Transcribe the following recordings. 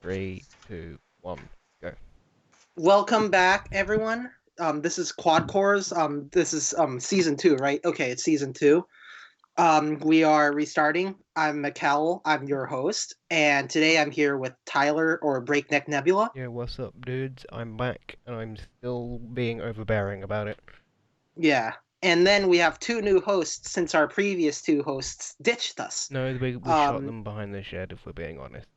3, 2, 1, go. Welcome back, everyone. This is Quad Cores. This is season 2, right? Okay, it's season 2. We are restarting. I'm Mikkel. I'm your host, and today I'm here with Tyler or Breakneck Nebula. Yeah, what's up, dudes? I'm back, and I'm still being overbearing about it. Yeah, and then we have 2 new hosts since our previous 2 hosts ditched us. No, we shot them behind the shed, if we're being honest.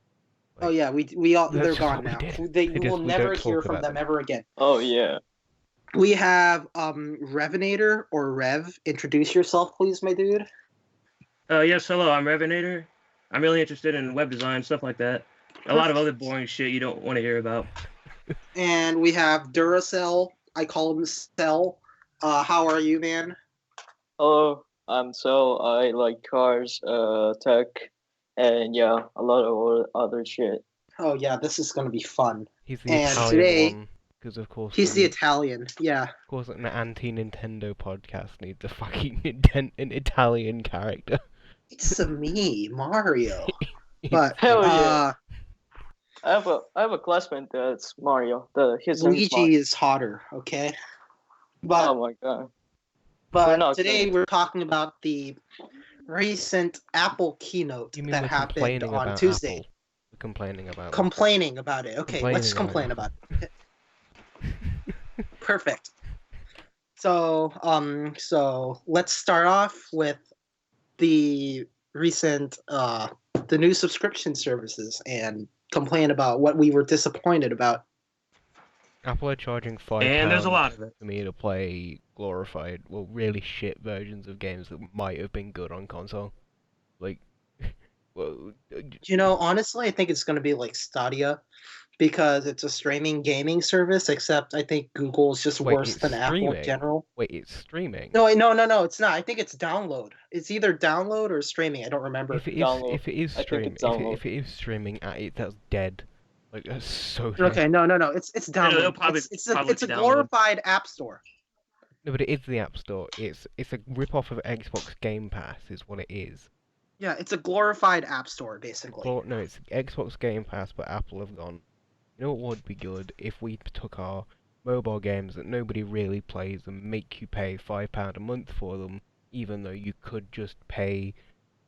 Oh yeah, we all That's they're just gone what we now. did. We will We never don't hear talk from about them ever again. Oh yeah. We have Revinator or Rev. Introduce yourself, please, my dude. Yes, hello, I'm Revinator. I'm really interested in web design, stuff like that. A lot of other boring shit you don't want to hear about. And we have Duracell. I call him Cell. How are you, man? Hello, I'm Sel. I like cars, tech, and yeah, a lot of other shit. Oh yeah, this is gonna be fun. He's the And Italian today- one, because of course... He's the Italian, yeah. Of course, an anti-Nintendo podcast needs a fucking an Italian character. It's me, Mario. But Hell yeah. I have a classmate that's Mario. His name is Luigi Mario. is hotter, okay? Oh But my god. but not today good. we're talking about the recent Apple keynote You mean that we're happened complaining on about Tuesday. Apple? We're complaining about them. Complaining about it. Okay, let's complain Complaining about it. Perfect. So let's start off with the recent the new subscription services and complain about what we were disappointed about. Apple are charging £5 And there's a lot of it. for me to play glorified, well, really shit versions of games that might have been good on console. Like, well, You know, honestly, I think it's going to be like Stadia because it's a streaming gaming service, except I think Google is just Wait, worse it's than Apple in streaming? general. wait, it's streaming. No, it's not. I think it's download. It's either download or streaming. I don't remember. If it Download. is, if it is I think streaming, it's download. if it is streaming, that's dead. Like, that's so dead. Okay, no. It's Yeah, download. it'll probably- it's probably a be download. glorified app store. No, but it is the App Store. It's a rip-off of Xbox Game Pass, is what it is. Yeah, it's a glorified app store, basically. Well, no, it's Xbox Game Pass, but Apple have gone, you know what would be good if we took our mobile games that nobody really plays and make you pay £5 a month for them, even though you could just pay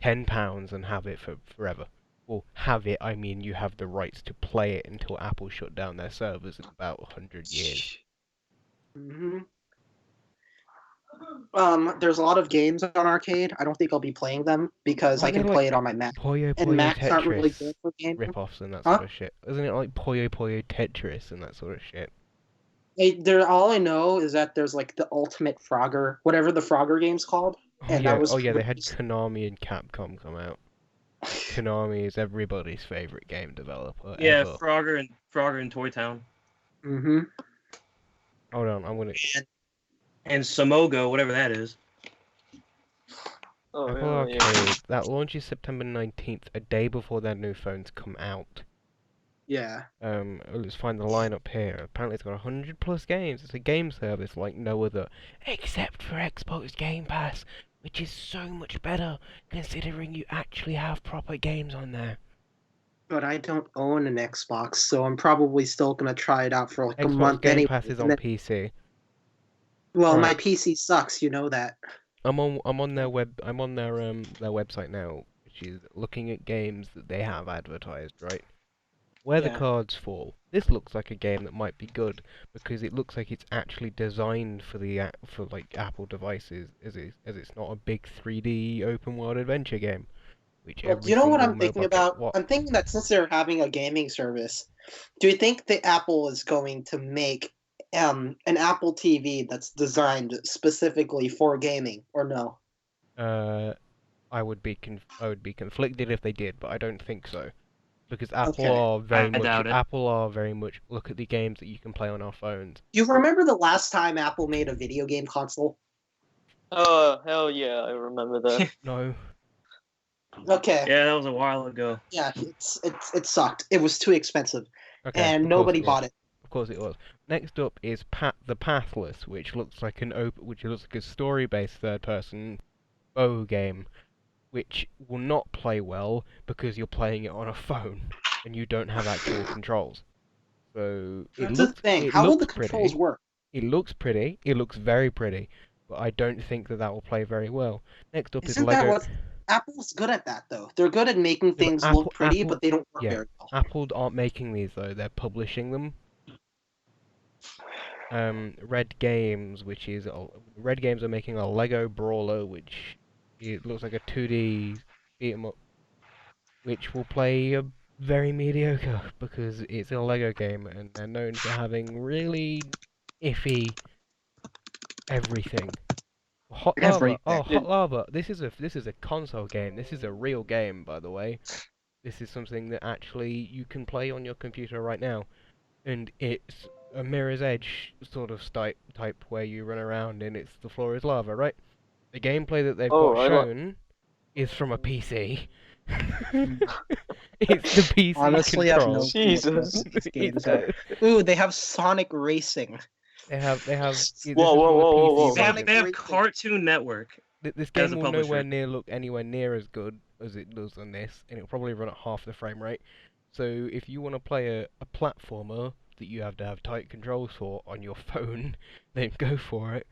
£10 and have it for forever. Well, have it, I mean you have the rights to play it until Apple shut down their servers in about 100 years. hmm There's a lot of games on arcade. I don't think I'll be playing them because Why I can they play like it on my Mac. Puyo And Puyo Macs aren't really Tetris good for gaming. rip-offs and that Huh? sort of shit. Isn't it like Puyo Puyo Tetris and that sort of shit? All I know is that there's like the Ultimate Frogger, whatever the Frogger game's called. And that was they had released- Konami and Capcom come out. Konami is everybody's favorite game developer Yeah, ever. Frogger and Toy Town. Mm-hmm. Hold on, I'm gonna. And Samogo, whatever that is. Oh Apple hell yeah. Arcade, that launches September 19th, a day before their new phones come out. Yeah. Let's find the lineup here. Apparently it's got 100 plus games. It's a game service like no other, except for Xbox Game Pass, which is so much better, considering you actually have proper games on there. But I don't own an Xbox, so I'm probably still gonna try it out for like a Xbox month Game anyway. Pass is and on then- PC. Well, Right. my PC sucks, you know that. I'm on their their website now, which is looking at games that they have advertised, right? Where the Yeah. cards fall. This looks like a game that might be good because it looks like it's actually designed for for like Apple devices, as it's not a big 3D open world adventure game. Which Well, every you know what single I'm thinking mobile about? What? I'm thinking that since they're having a gaming service, do you think that Apple is going to make an Apple TV that's designed specifically for gaming, or no? I would be conflicted if they did, but I don't think so. Because Apple Okay. are very I much doubt it. Apple are very much look at the games that you can play on our phones. Do you remember the last time Apple made a video game console? Oh hell yeah, I remember that. No. Okay. Yeah, that was a while ago. Yeah, it sucked. It was too expensive, Okay. and of course nobody it was. bought it. Of course it was. Next up is the Pathless, which looks like a story-based third-person bow game, which will not play well because you're playing it on a phone. and you don't have actual controls. So That's the thing. it How will the looks controls pretty. work? It looks pretty. It looks very pretty, but I don't think that will play very well. Next up is Isn't that Lego. what Apple's good at that though? They're good at making No, but things look pretty, Apple, but they don't work yeah, very well. Apple aren't making these though. They're publishing them. Red Games, Red Games are making a Lego Brawler, which it looks like a 2D beat 'em up, which will play very mediocre because it's a Lego game and they're known for having really iffy everything. Hot Lava. Oh, Everything. Hot Lava. This is a console game. This is a real game, by the way. This is something that actually you can play on your computer right now, and it's a Mirror's Edge sort of type where you run around and the floor is lava, right? The gameplay that they've Oh, got shown is from a PC. It's the PC Honestly, I have no control. clue what Jesus. these games It's are. Ooh, they have Sonic Racing. they have this is Whoa, from whoa, a whoa, whoa, PC whoa. They have, version. they have Racing. Cartoon Network. This as game a will publisher. look anywhere near as good as it does on this, and it'll probably run at half the frame rate. So if you want to play a platformer that you have to have tight controls for on your phone, then go for it.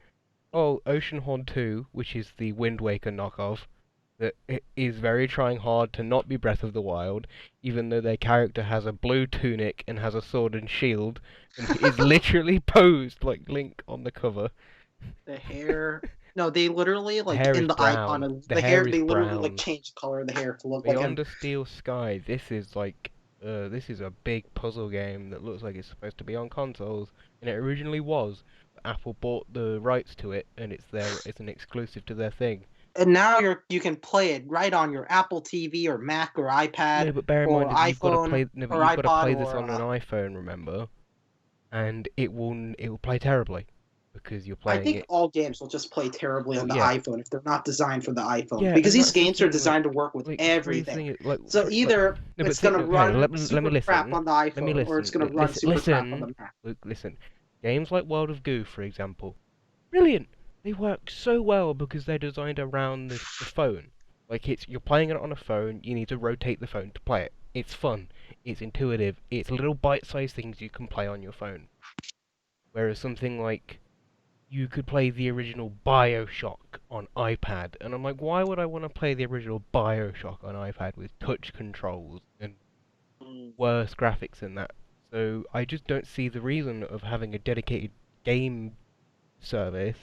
Oh, Oceanhorn 2, which is the Wind Waker knockoff, that it is very trying hard to not be Breath of the Wild, even though their character has a blue tunic and has a sword and shield, and is literally posed like Link on the cover. The hair. No, they literally like hair in is the icon brown. of The the hair hair. is They literally brown. like change the color of the hair to look like Beyond him. a Steel Sky, this is a big puzzle game that looks like it's supposed to be on consoles, and it originally was. But Apple bought the rights to it, and it's an exclusive to their thing. And now you can play it right on your Apple TV or Mac or iPad No, but bear in or mind that you've got to iPhone play. No, but or you've got to iPod play this or. on an iPhone, remember? And it will play terribly because you're I playing think it. all games will just play terribly on the yeah. iPhone if they're not designed for the iPhone. Yeah, because and these that's the games are thing, designed to work with like, everything. like, So either no, but it's gonna okay, run let me super listen. crap on the Let me iPhone, or it's gonna listen. run super crap on Listen. the Mac. Luke, listen. Games like World of Goo, for example, brilliant. They work so well because they're designed around the phone. Like you're playing it on a phone. You need to rotate the phone to play it. It's fun. It's intuitive. It's little bite-sized things you can play on your phone. Whereas something like you could play the original BioShock on iPad, and I'm like, why would I want to play the original BioShock on iPad with touch controls and worse graphics than that? So I just don't see the reason of having a dedicated game service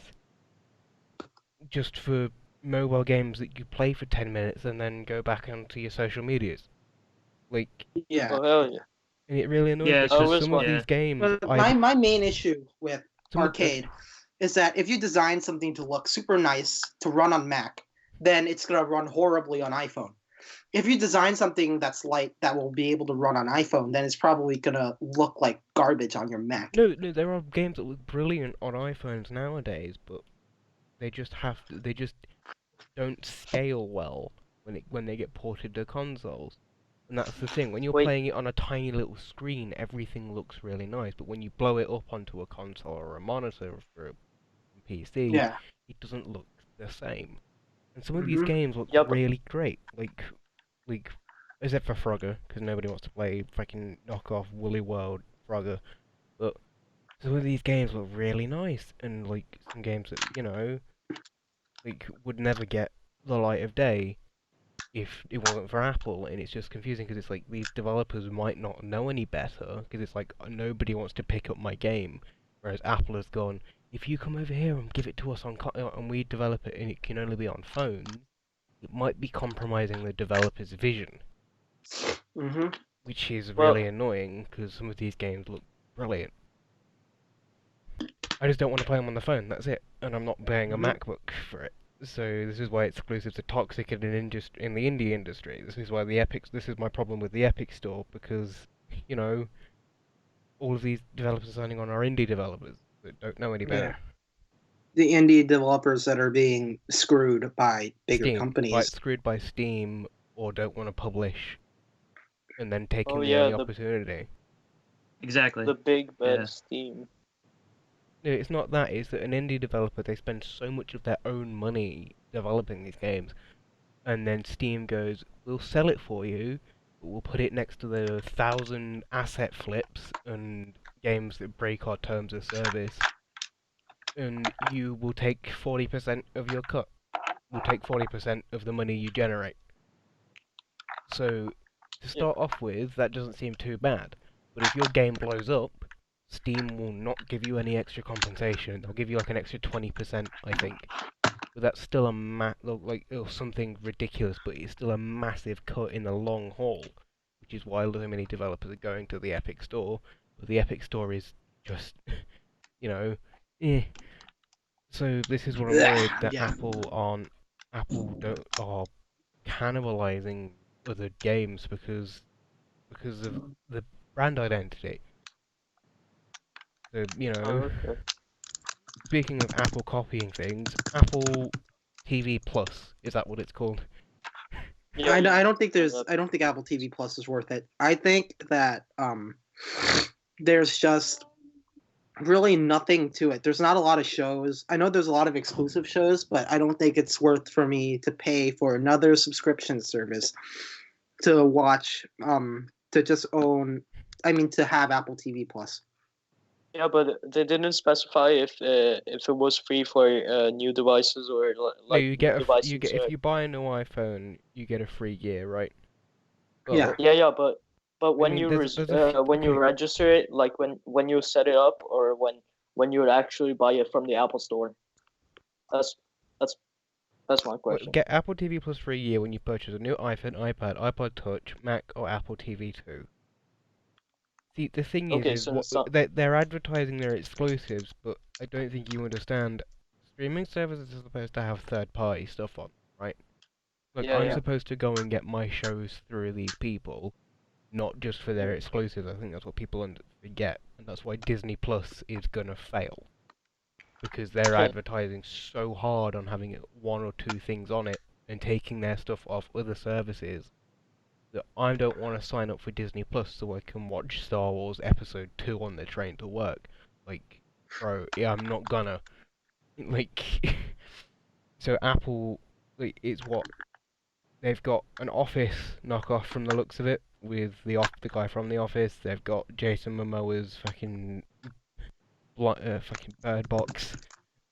just for mobile games that you play for 10 minutes and then go back onto your social medias. Like, Yeah. Oh, hell yeah. and it really annoys Yeah, me it's because just- some of yeah. these games, But my main issue with arcade is that if you design something to look super nice to run on Mac, then it's gonna run horribly on iPhone. If you design something that's light that will be able to run on iPhone, then it's probably gonna look like garbage on your Mac. No, there are games that look brilliant on iPhones nowadays, but they just don't scale well when they get ported to consoles. And that's the thing. When you're Wait. playing it on a tiny little screen, everything looks really nice. But when you blow it up onto a console or a monitor for a PC, Yeah. it doesn't look the same. And some of these Mhm. games look Yeah, but- really great. Like, except for Frogger, because nobody wants to play fucking knockoff Woolly World Frogger. But some of these games look really nice, and like some games that like would never get the light of day if it wasn't for Apple. And it's just confusing because it's like these developers might not know any better because it's like nobody wants to pick up my game, whereas Apple has gone, if you come over here and give it to us and we develop it and it can only be on phones, it might be compromising the developer's vision, Mm-hmm. which is Well- really annoying because some of these games look brilliant. I just don't want to play them on the phone, that's it. And I'm not buying a Mhm. MacBook for it. So this is why exclusives are toxic in the indie industry. This is why this is my problem with the Epic Store, because, all of these developers signing on are indie developers that don't know any better. The indie developers that are being screwed by bigger Steam, companies. screwed by Steam, or don't want to publish, and then taking Oh, the yeah, only the- opportunity. Exactly. The big bad Yeah. Steam. No, it's not that. It's that an indie developer, they spend so much of their own money developing these games, and then Steam goes, "We'll sell it for you. but we'll put it next to the 1,000 asset flips and games that break our terms of service, and you will take 40% of your cut. We'll take 40% of the money you generate. So, to start off with, that doesn't seem too bad. But if your game blows up, Steam will not give you any extra compensation. They'll give you like an extra 20%, I think. But that's still something ridiculous, but it's still a massive cut in the long haul, which is why so many developers are going to the Epic Store. But the Epic Store is just, you know, eh. So this is what I'm worried that Yeah. Apple are cannibalizing other games because of the brand identity. So, Okay. speaking of Apple copying things, Apple TV Plus, is that what it's called? Yeah, I don't think that- I don't think Apple TV Plus is worth it. I think that there's just really nothing to it. There's not a lot of shows. I know there's a lot of exclusive shows, but I don't think it's worth for me to pay for another subscription service to watch to just own, I mean, to have Apple TV Plus. Yeah, but they didn't specify if it was free for new devices or No, like you get devices. if you buy a new iPhone, you get a free year, right? Yeah. Yeah, but when mean, you when you okay. register it, like when you set it up, or when you actually buy it from the Apple Store, that's that's that's my question. Get Apple TV Plus for a year when you purchase a new iPhone, iPad, iPod Touch, Mac, or Apple TV 2. See, the thing Okay, is so what it's not. they're advertising their exclusives, but I don't think you understand. Streaming services are supposed to have third-party stuff on, right? Like, I'm Yeah. supposed to go and get my shows through these people, not just for their exclusives. I think that's what people forget, and that's why Disney Plus is gonna fail. Because they're Okay. advertising so hard on having one or two things on it and taking their stuff off other services that I don't want to sign up for Disney Plus so I can watch Star Wars Episode 2 on the train to work. Like, bro, yeah, I'm not gonna. Like, so Apple, like, it's what they've got an Office knockoff from the looks of it with the guy from the Office. They've got Jason Momoa's fucking Bird Box.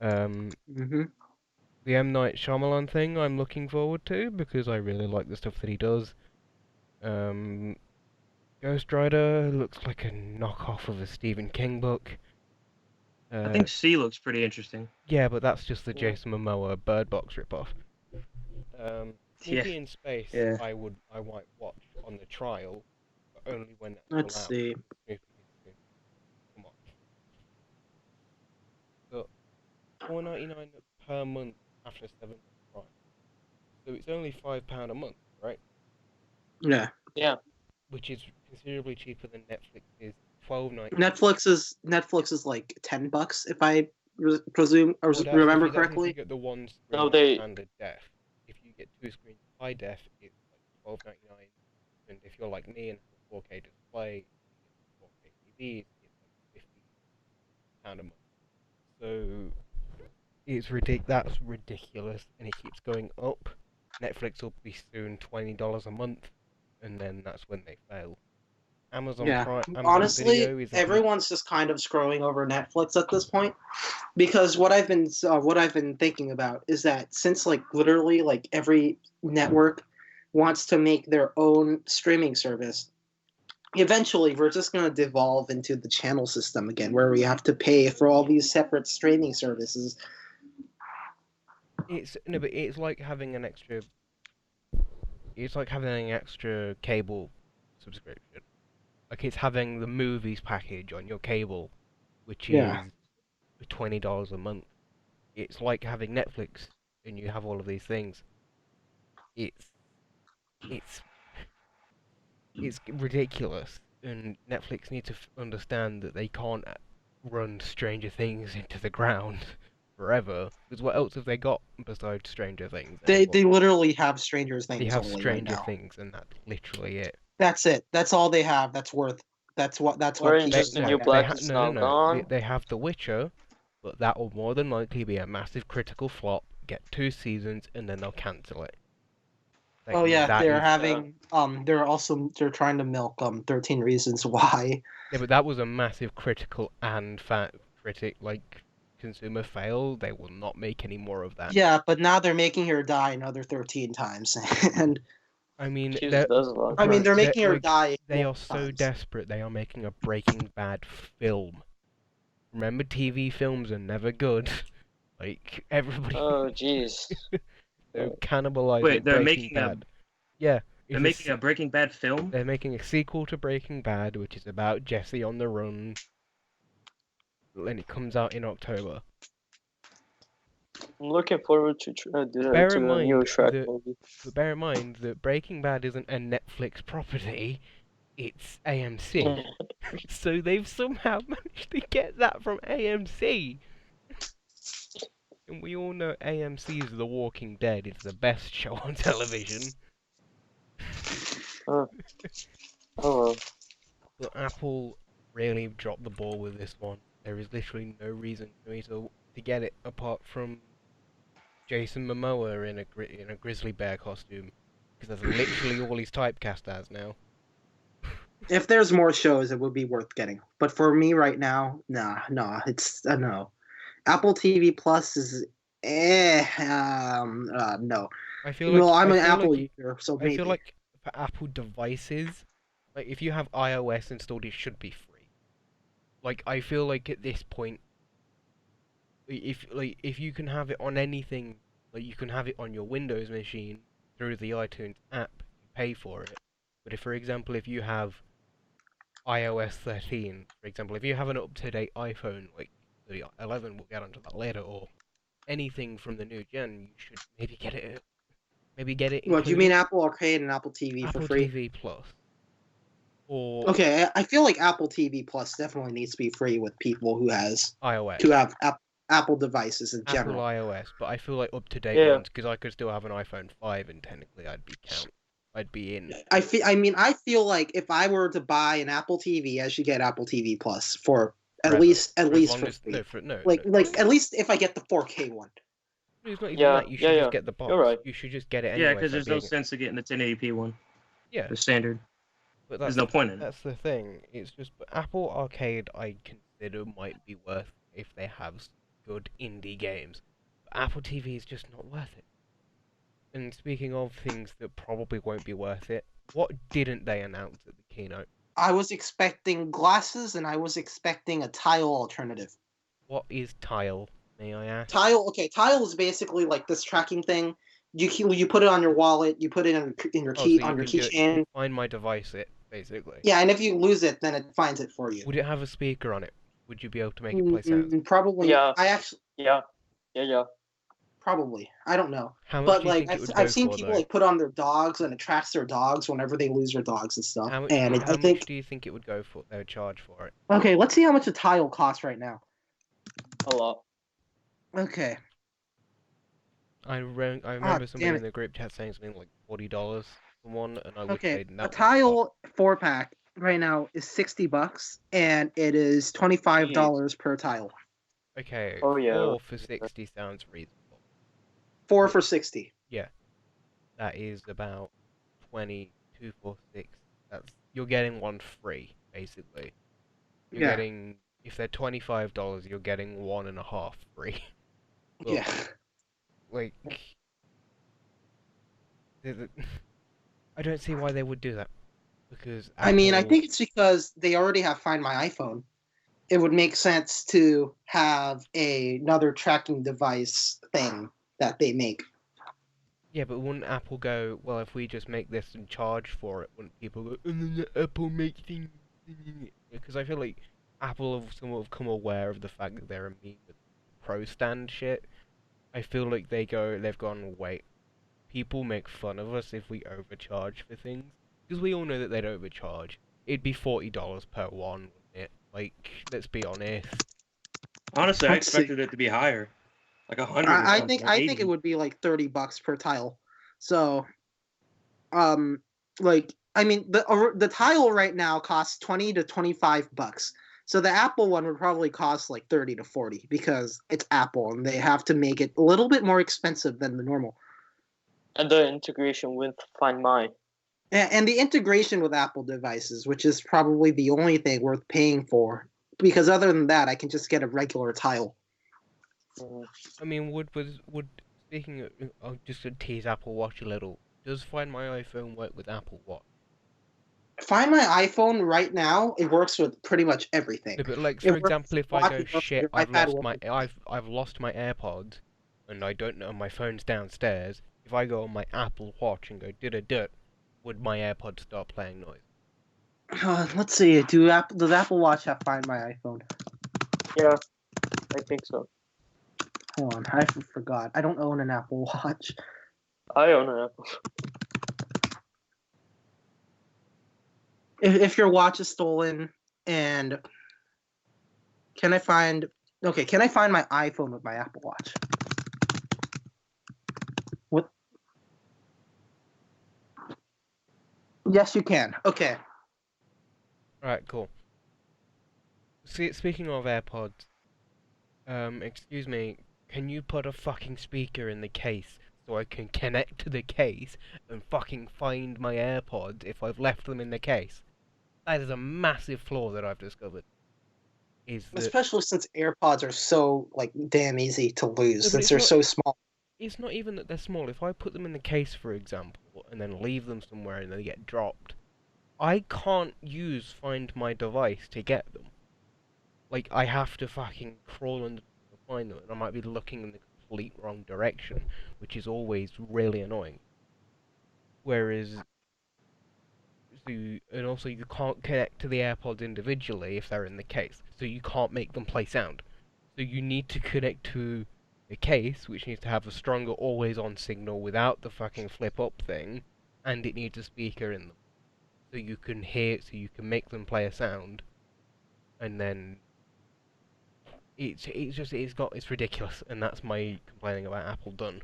Mm-hmm. The M Night Shyamalan thing I'm looking forward to because I really like the stuff that he does. Ghost Rider looks like a knockoff of a Stephen King book. I think C looks pretty interesting. Yeah, but that's just the Yeah. Jason Momoa Bird Box ripoff. Yeah. Sneaky in Space, Yeah. I might watch on the trial, but only when it's Let's allowed. see. Come on. So, $4.99 per month after 7 months trial. So it's only £5 a month, right? Yeah. Yeah. Which is considerably cheaper than Netflix's $12.99. Netflix is like $10 if I presume or Well, remember that's if correctly. you get the one No, screen standard def. If you get two screens high def, it's like $12.99. And if you're like me and have a 4K display, you get 4K TVs, it's like £50 a month. So that's ridiculous, and it keeps going up. Netflix will be soon $20 a month, and then that's when they fail. Amazon Yeah. Prime, Amazon Honestly, Video is everyone's just kind of screwing over Netflix at this point, because what I've been thinking about is that since like literally like every network wants to make their own streaming service, eventually we're just going to devolve into the channel system again, where we have to pay for all these separate streaming services. but it's like having an extra. It's like having an extra cable subscription. Like it's having the movies package on your cable, which Yeah. is $20 a month. It's like having Netflix, and you have all of these things. It's it's it's ridiculous, and Netflix need to understand that they can't run Stranger Things into the ground forever. Because what else have they got besides Stranger Things? They anymore? literally have Stranger They Things have only right Stranger now. Things, and that's literally it. That's it. That's all they have. That's what Orange people is the New get. Black is now no. gone. They have The Witcher, but that will more than likely be a massive critical flop. Get 2 seasons, and then they'll cancel it. Like, Oh yeah, that they're is having they're trying to milk 13 Reasons Why. yeah, but that was a massive critical and fat critic like consumer fail. They will not make any more of that. Yeah, but now they're making her die another 13 times, and I mean, Jesus does a lot. I mean they're making her like, die. they are multiple so times. desperate. They are making a Breaking Bad film. Remember, TV films are never good. Like everybody, Oh, jeez. they're cannibalizing Wait, they're Breaking making Bad. Yeah, they're it's making a Breaking Bad film. they're making a sequel to Breaking Bad, which is about Jesse on the run, and it comes out in October. I'm looking forward to Bear to in the new mind Shrek that, movie. but bear in mind that Breaking Bad isn't a Netflix property; it's AMC. So they've somehow managed to get that from AMC. And we all know AMC's The Walking Dead is the best show on television. Oh, oh well. But Apple really dropped the ball with this one. There is literally no reason for me to get it apart from Jason Momoa in a grizzly bear costume, because that's literally all he's typecast as now. If there's more shows, it would be worth getting. But for me right now, nah, it's no. Apple TV Plus is no. I feel Well, like I'm I an feel Apple like user, so I feel maybe. like for Apple devices, like if you have iOS installed, it should be free. Like I feel like at this point, if you can have it on anything, like you can have it on your Windows machine through the iTunes app, you pay for it. But if, for example, if you have iOS 13, for example, if you have an up-to-date iPhone, like the 11, we'll get onto that later, or anything from the new gen, you should maybe get it What do you mean? included. Apple Arcade and Apple TV for Apple free? TV Plus, or Okay, I feel like Apple TV Plus definitely needs to be free with people who iOS. have Apple devices in Apple general. iOS, but I feel like up-to-date Yeah. ones, because I could still have an iPhone 5 and technically I'd be in. I feel like if I were to buy an Apple TV, I should get Apple TV Plus for at Forever. least For as for long as free. no, Like at least if I get the 4K one. it's not even Yeah, that. You should yeah, just yeah. get the box. You're right. You should just get it Yeah, anyway. because for there's no being- sense of getting the 1080p one. Yeah, The standard. but There's no point in it. that's the thing. It's just but Apple Arcade. I consider might be worth if they have good indie games. But Apple TV is just not worth it. And speaking of things that probably won't be worth it, what didn't they announce at the keynote? I was expecting glasses and I was expecting a Tile alternative. What is Tile? May I ask? Tile is basically like this tracking thing. You put it on your wallet, you put it in your Oh, key so you on your can do it- keychain. Find my device. It basically. Yeah, and if you lose it, then it finds it for you. Would it have a speaker on it? Would you be able to make it play sounds? Probably. Yeah. I actually Yeah. probably. I don't know. How much But do you like think it would I've go seen for, people though? like put on their dogs and it tracks their dogs whenever they lose their dogs and stuff. How much? and How I think much do you think it would go for? They would charge for it. okay, let's see how much a Tile costs right now. A lot. Okay. I remember somebody damn in the group chat saying something like $40 for one, and I would Okay, say a that. Tile 4-pack right now is $60 and it is $25 per tile. Okay. Oh, yeah. 4 for 60 sounds reasonable. 4 for 60. That is about 22 for 6. You're getting one free, basically. You're Yeah. getting, if they're $25, you're getting 1.5 free. Look, Yeah. Like, I don't see why they would do that. Because I mean, I Apple- think it's because they already have Find My iPhone. It would make sense to have another tracking device thing that they make. Yeah, but wouldn't Apple go, well, if we just make this and charge for it, wouldn't people go, Apple make things? Because I feel like Apple have somewhat come aware of the fact that they're immune with Pro Stand shit. I feel like they've gone, wait, people make fun of us if we overcharge for things. Because we all know that they'd overcharge. It'd be $40 per one, wouldn't it? Like, let's be honest. Honestly, I Let's see. expected it to be higher, like 100. or I something, think or I think 80. it would be like $30 per tile. So, like I mean the tile right now costs $20 to $25. So the Apple one would probably cost like $30 to $40 because it's Apple and they have to make it a little bit more expensive than the normal. And the integration with Find My. And the integration with Apple devices, which is probably the only thing worth paying for, because other than that, I can just get a regular tile. Mhm. I mean, would speaking of, just to tease Apple Watch a little, does Find My iPhone work with Apple Watch? Find My iPhone right now, it works with pretty much everything. No, but like for It works example, with if I Watch, go it works with shit, your iPad. I've lost my AirPods, and I don't know my phone's downstairs. If I go on my Apple Watch and go did, would my AirPods start playing noise? Let's see. Does Apple Watch have Find My iPhone? Yeah, I think so. Hold on, I forgot. I don't own an Apple Watch. I own an Apple. If your watch is stolen, and can I find my iPhone with my Apple Watch? What? Yes, you can. Okay. Alright, cool. Speaking of AirPods, excuse me, can you put a fucking speaker in the case so I can connect to the case and fucking find my AirPods if I've left them in the case? That is a massive flaw that I've discovered. Is that Especially since AirPods are so like damn easy to lose, No, but since it's they're not- so small. it's not even that they're small. If I put them in the case, for example, and then leave them somewhere and they get dropped, I can't use Find My Device to get them. Like, I have to fucking crawl under to find them, and I might be looking in the complete wrong direction, which is always really annoying. Whereas, and also you can't connect to the AirPods individually if they're in the case, so you can't make them play sound. So you need to connect to the case, which needs to have a stronger always-on signal without the fucking flip-up thing, and it needs a speaker in them, so you can make them play a sound, and then it's ridiculous, and that's my complaining about Apple done.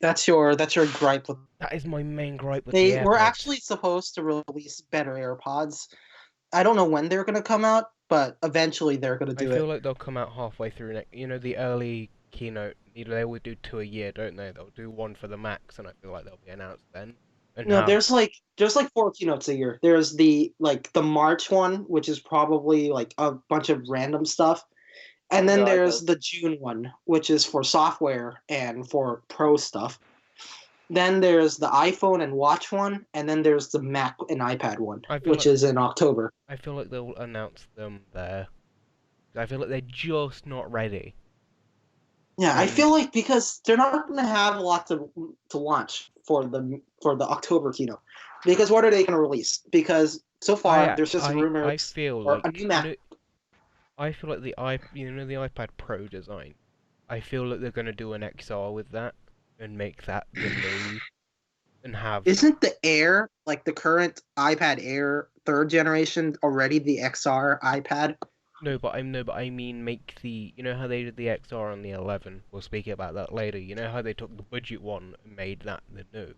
That's your gripe with. That is my main gripe with the They AirPods. were actually supposed to release better AirPods. I don't know when they're gonna come out, but eventually they're gonna I do feel it. like they'll come out halfway through next. You know, the early Keynote. They always do 2 a year, don't they? They'll do one for the Macs, and I feel like they'll be announced then. And No, have there's like 4 keynotes a year. There's the March one, which is probably like a bunch of random stuff. And then The there's iPad. the June one, which is for software and for pro stuff. Then there's the iPhone and Watch one, and then there's the Mac and iPad one, I feel which like- is in October. I feel like they'll announce them there. I feel like they're just not ready. Yeah, I And- feel like because they're not going to have a lot to launch for the October keynote. Because what are they going to release? Because so far there's just rumors. I feel or like a new Mac. I feel like the the iPad Pro design. I feel like they're gonna do an XR with that and make that the new, and have. Isn't the Air, like the current iPad Air 3rd generation, already the XR iPad? No, but I mean make the. You know how they did the XR on the 11? We'll speak about that later. You know how they took the budget one and made that the new.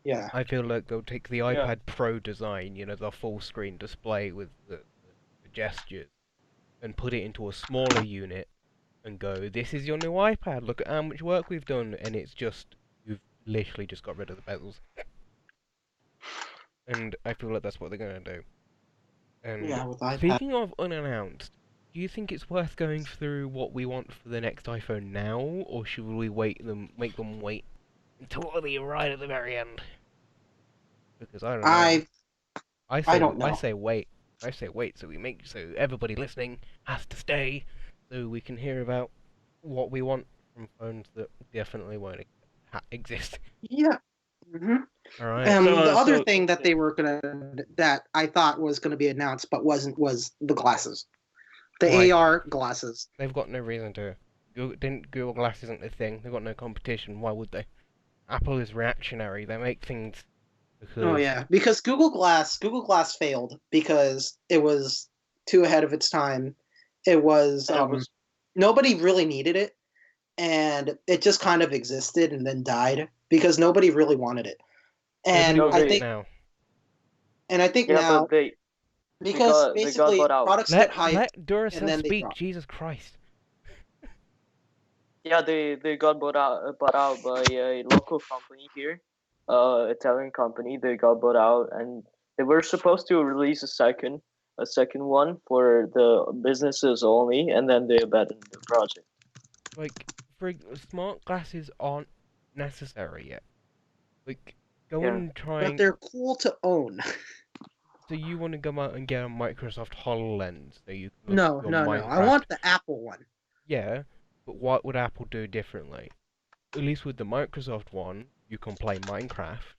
Yeah. I feel like they'll take the Yeah. iPad Pro design, you know, the full screen display with the gestures, and put it into a smaller unit and go, this is your new iPad, look at how much work we've done, and it's just, you've literally just got rid of the bezels. And I feel like that's what they're gonna do. And Yeah, with iPad. speaking of unannounced, do you think it's worth going through what we want for the next iPhone now, or should we make them wait until the right at the very end? Because I don't know. I don't know. I say wait. I say wait, so everybody listening has to stay, so we can hear about what we want from phones that definitely won't exist. Yeah. Mm-hmm. All right. The other thing that that I thought was gonna be announced but wasn't was the glasses, the Right. AR glasses. They've got no reason to. Google Glass isn't a thing. They've got no competition. Why would they? Apple is reactionary. They make things because. Oh yeah, because Google Glass failed because it was too ahead of its time. It was, nobody really needed it, and it just kind of existed and then died because nobody really wanted it. And Nobody I wants it think now. Yeah, now but they because they got basically bought out. products get hyped. Let and Duracell then they speak. drop. Jesus Christ. Yeah, they got bought out by a local company here, Italian company. They got bought out, and they were supposed to release a second one for the businesses only, and then they abandoned the project. Like, smart glasses aren't necessary yet. Like, go Yeah. and try But and... they're cool to own. So you want to go out and get a Microsoft HoloLens so you can look No, at your no, no. I Minecraft... want the Apple one. Yeah, but what would Apple do differently? At least with the Microsoft one, you can play Minecraft.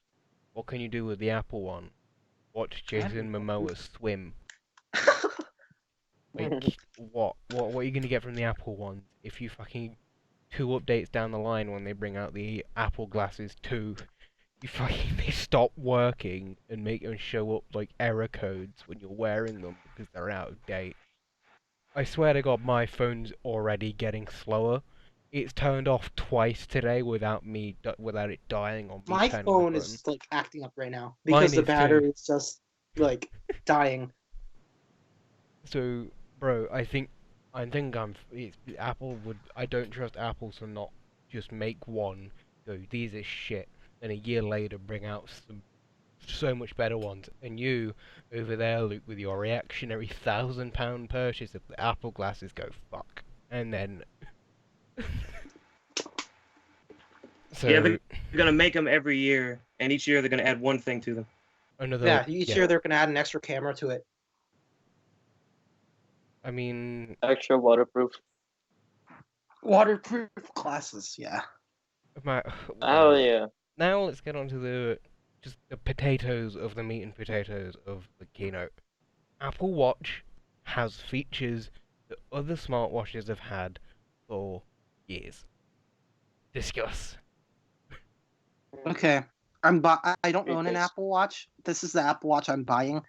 What can you do with the Apple one? Watch Jason Momoa swim. Like, what are you gonna get from the Apple ones if you fucking 2 updates down the line when they bring out the Apple Glasses 2, they stop working and show up like error codes when you're wearing them because they're out of date. I swear to God, my phone's already getting slower. It's turned off twice today without it dying on me My turning phone the button. is like acting up right now Mine because the is too. battery is just like dying. So, bro, I think Apple would. I don't trust Apple to not just make one. Go, these are shit, and a year later bring out so much better ones. And you over there, Luke, with your reactionary £1,000 purchase of the Apple glasses, go fuck, and then. So Yeah, they're gonna make them every year, and each year they're gonna add one thing to them. another. Each year they're gonna add an extra camera to it. I mean, Extra waterproof. Waterproof glasses, yeah. Oh yeah. Now let's get on to the potatoes of the meat and potatoes of the keynote. Apple Watch has features that other smartwatches have had for years. Discuss. Okay. I don't own an Apple Watch. This is the Apple Watch I'm buying.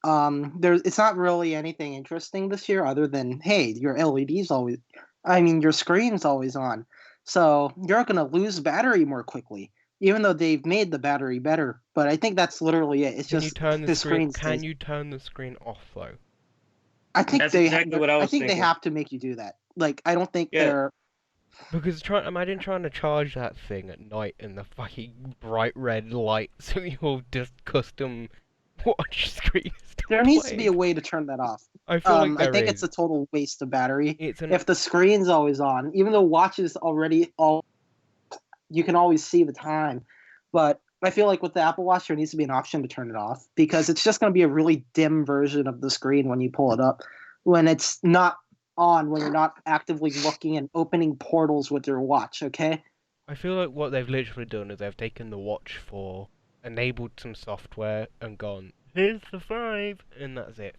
It's not really anything interesting this year other than, hey, your your screen's always on. So you're gonna lose battery more quickly, even though they've made the battery better. But I think that's literally it. It's Can just you turn the screen? screen Can stays. you turn the screen off though? I think That's exactly what I was they thinking. have to make you do that. Like, I don't think Yeah. they're. Because imagine trying to charge that thing at night in the fucking bright red light, so your just custom watch screen. There needs to be a way to turn that off. I feel like there I think is. it's a total waste of battery. It's If the screen's always on, even though watches you can always see the time. But I feel like with the Apple Watch, there needs to be an option to turn it off because it's just going to be a really dim version of the screen when you pull it up. When it's not on, when you're not actively looking and opening portals with your watch, okay? I feel like what they've literally done is they've taken the Watch 4, enabled some software, and gone, here's the 5, and that's it.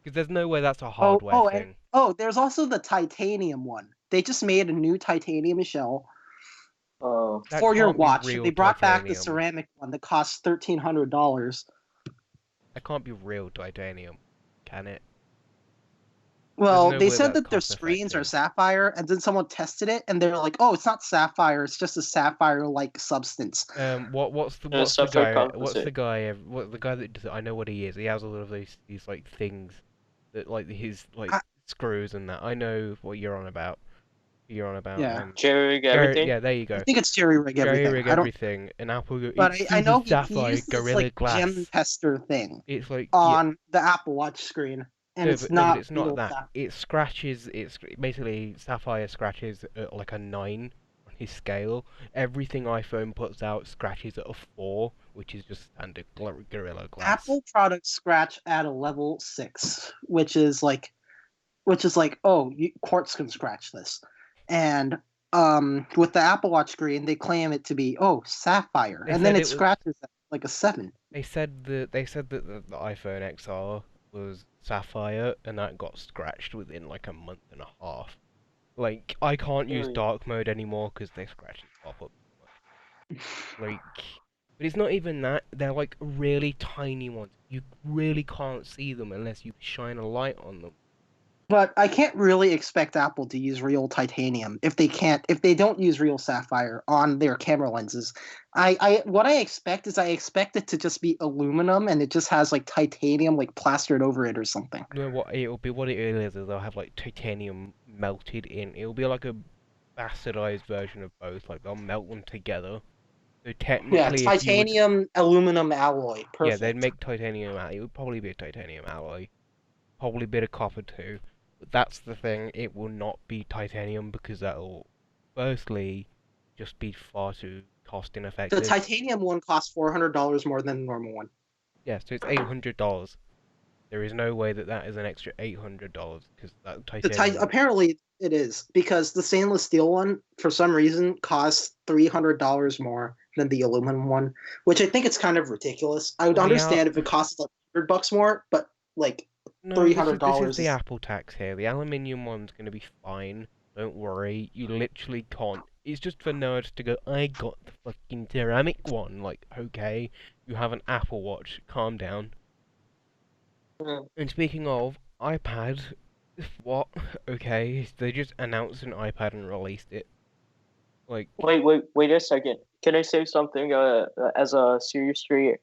Because there's no way that's a hardware thing. There's also the titanium one. They just made a new titanium shell That for your can't be watch. real They brought back the titanium. ceramic one that costs $1,300. That can't be real titanium, can it? Well, no they way said that's that their screens are cost-effective. sapphire, and then someone tested it, and they're like, "Oh, it's not sapphire; it's just a sapphire-like substance." What's the sapphire guy? composite. The guy that does it? I know what he is. He has all of these like things that like his screws and that. I know what you're on about. Yeah. Jerry rig everything. Yeah, there you I go. think it's jerry rig everything. Jerry rig I don't, everything, and Apple. but I know he sapphire uses this Gorilla like Glass. gem tester thing It's like on the Apple Watch screen, and no, it's but not. it's not real that. sapphire. It scratches. It's basically Sapphire scratches at like a 9 on his scale. Everything iPhone puts out scratches at a 4, which is just standard Gorilla Glass. Apple products scratch at a level 6, which is like, Quartz can scratch this, and with the Apple Watch screen, they claim it to be sapphire, and then it scratches at like a 7. They said that the iPhone XR was sapphire, and that got scratched within like a month and a half. Like, I can't use dark mode anymore because they scratch and pop up too much. Like, but it's not even that. They're like really tiny ones. You really can't see them unless you shine a light on them. But I can't really expect Apple to use real titanium if they don't use real sapphire on their camera lenses. What I expect it to just be aluminum and it just has like titanium like plastered over it or something. No, what it is they'll have like titanium melted in. It'll be like a bastardized version of both. Like they'll melt them together. So Yeah, technically, if you would, titanium aluminum alloy. yeah, they'd Perfect. make titanium alloy. It would probably be a titanium alloy, probably a bit of copper too. But that's the thing. It will not be titanium because that'll, firstly, just be far too cost The ineffective. titanium one costs $400 more than the normal one. Yeah, so it's $800. There is no way that that is an extra $800 because that titanium. Apparently it is because the stainless steel one, for some reason, costs $300 more than the aluminum one, which I think it's kind of ridiculous. I would Well, understand if it costs like $100 more, but like No, $300 this is the Apple tax here. The aluminium one's gonna be fine. Don't worry. You literally can't. It's just for nerds to go, I got the fucking ceramic one. Like, okay, you have an Apple Watch. Calm down. Mm. And speaking of iPad, what? Okay, they just announced an iPad and released it. Like, Wait a second. Can I say something? As a Series 3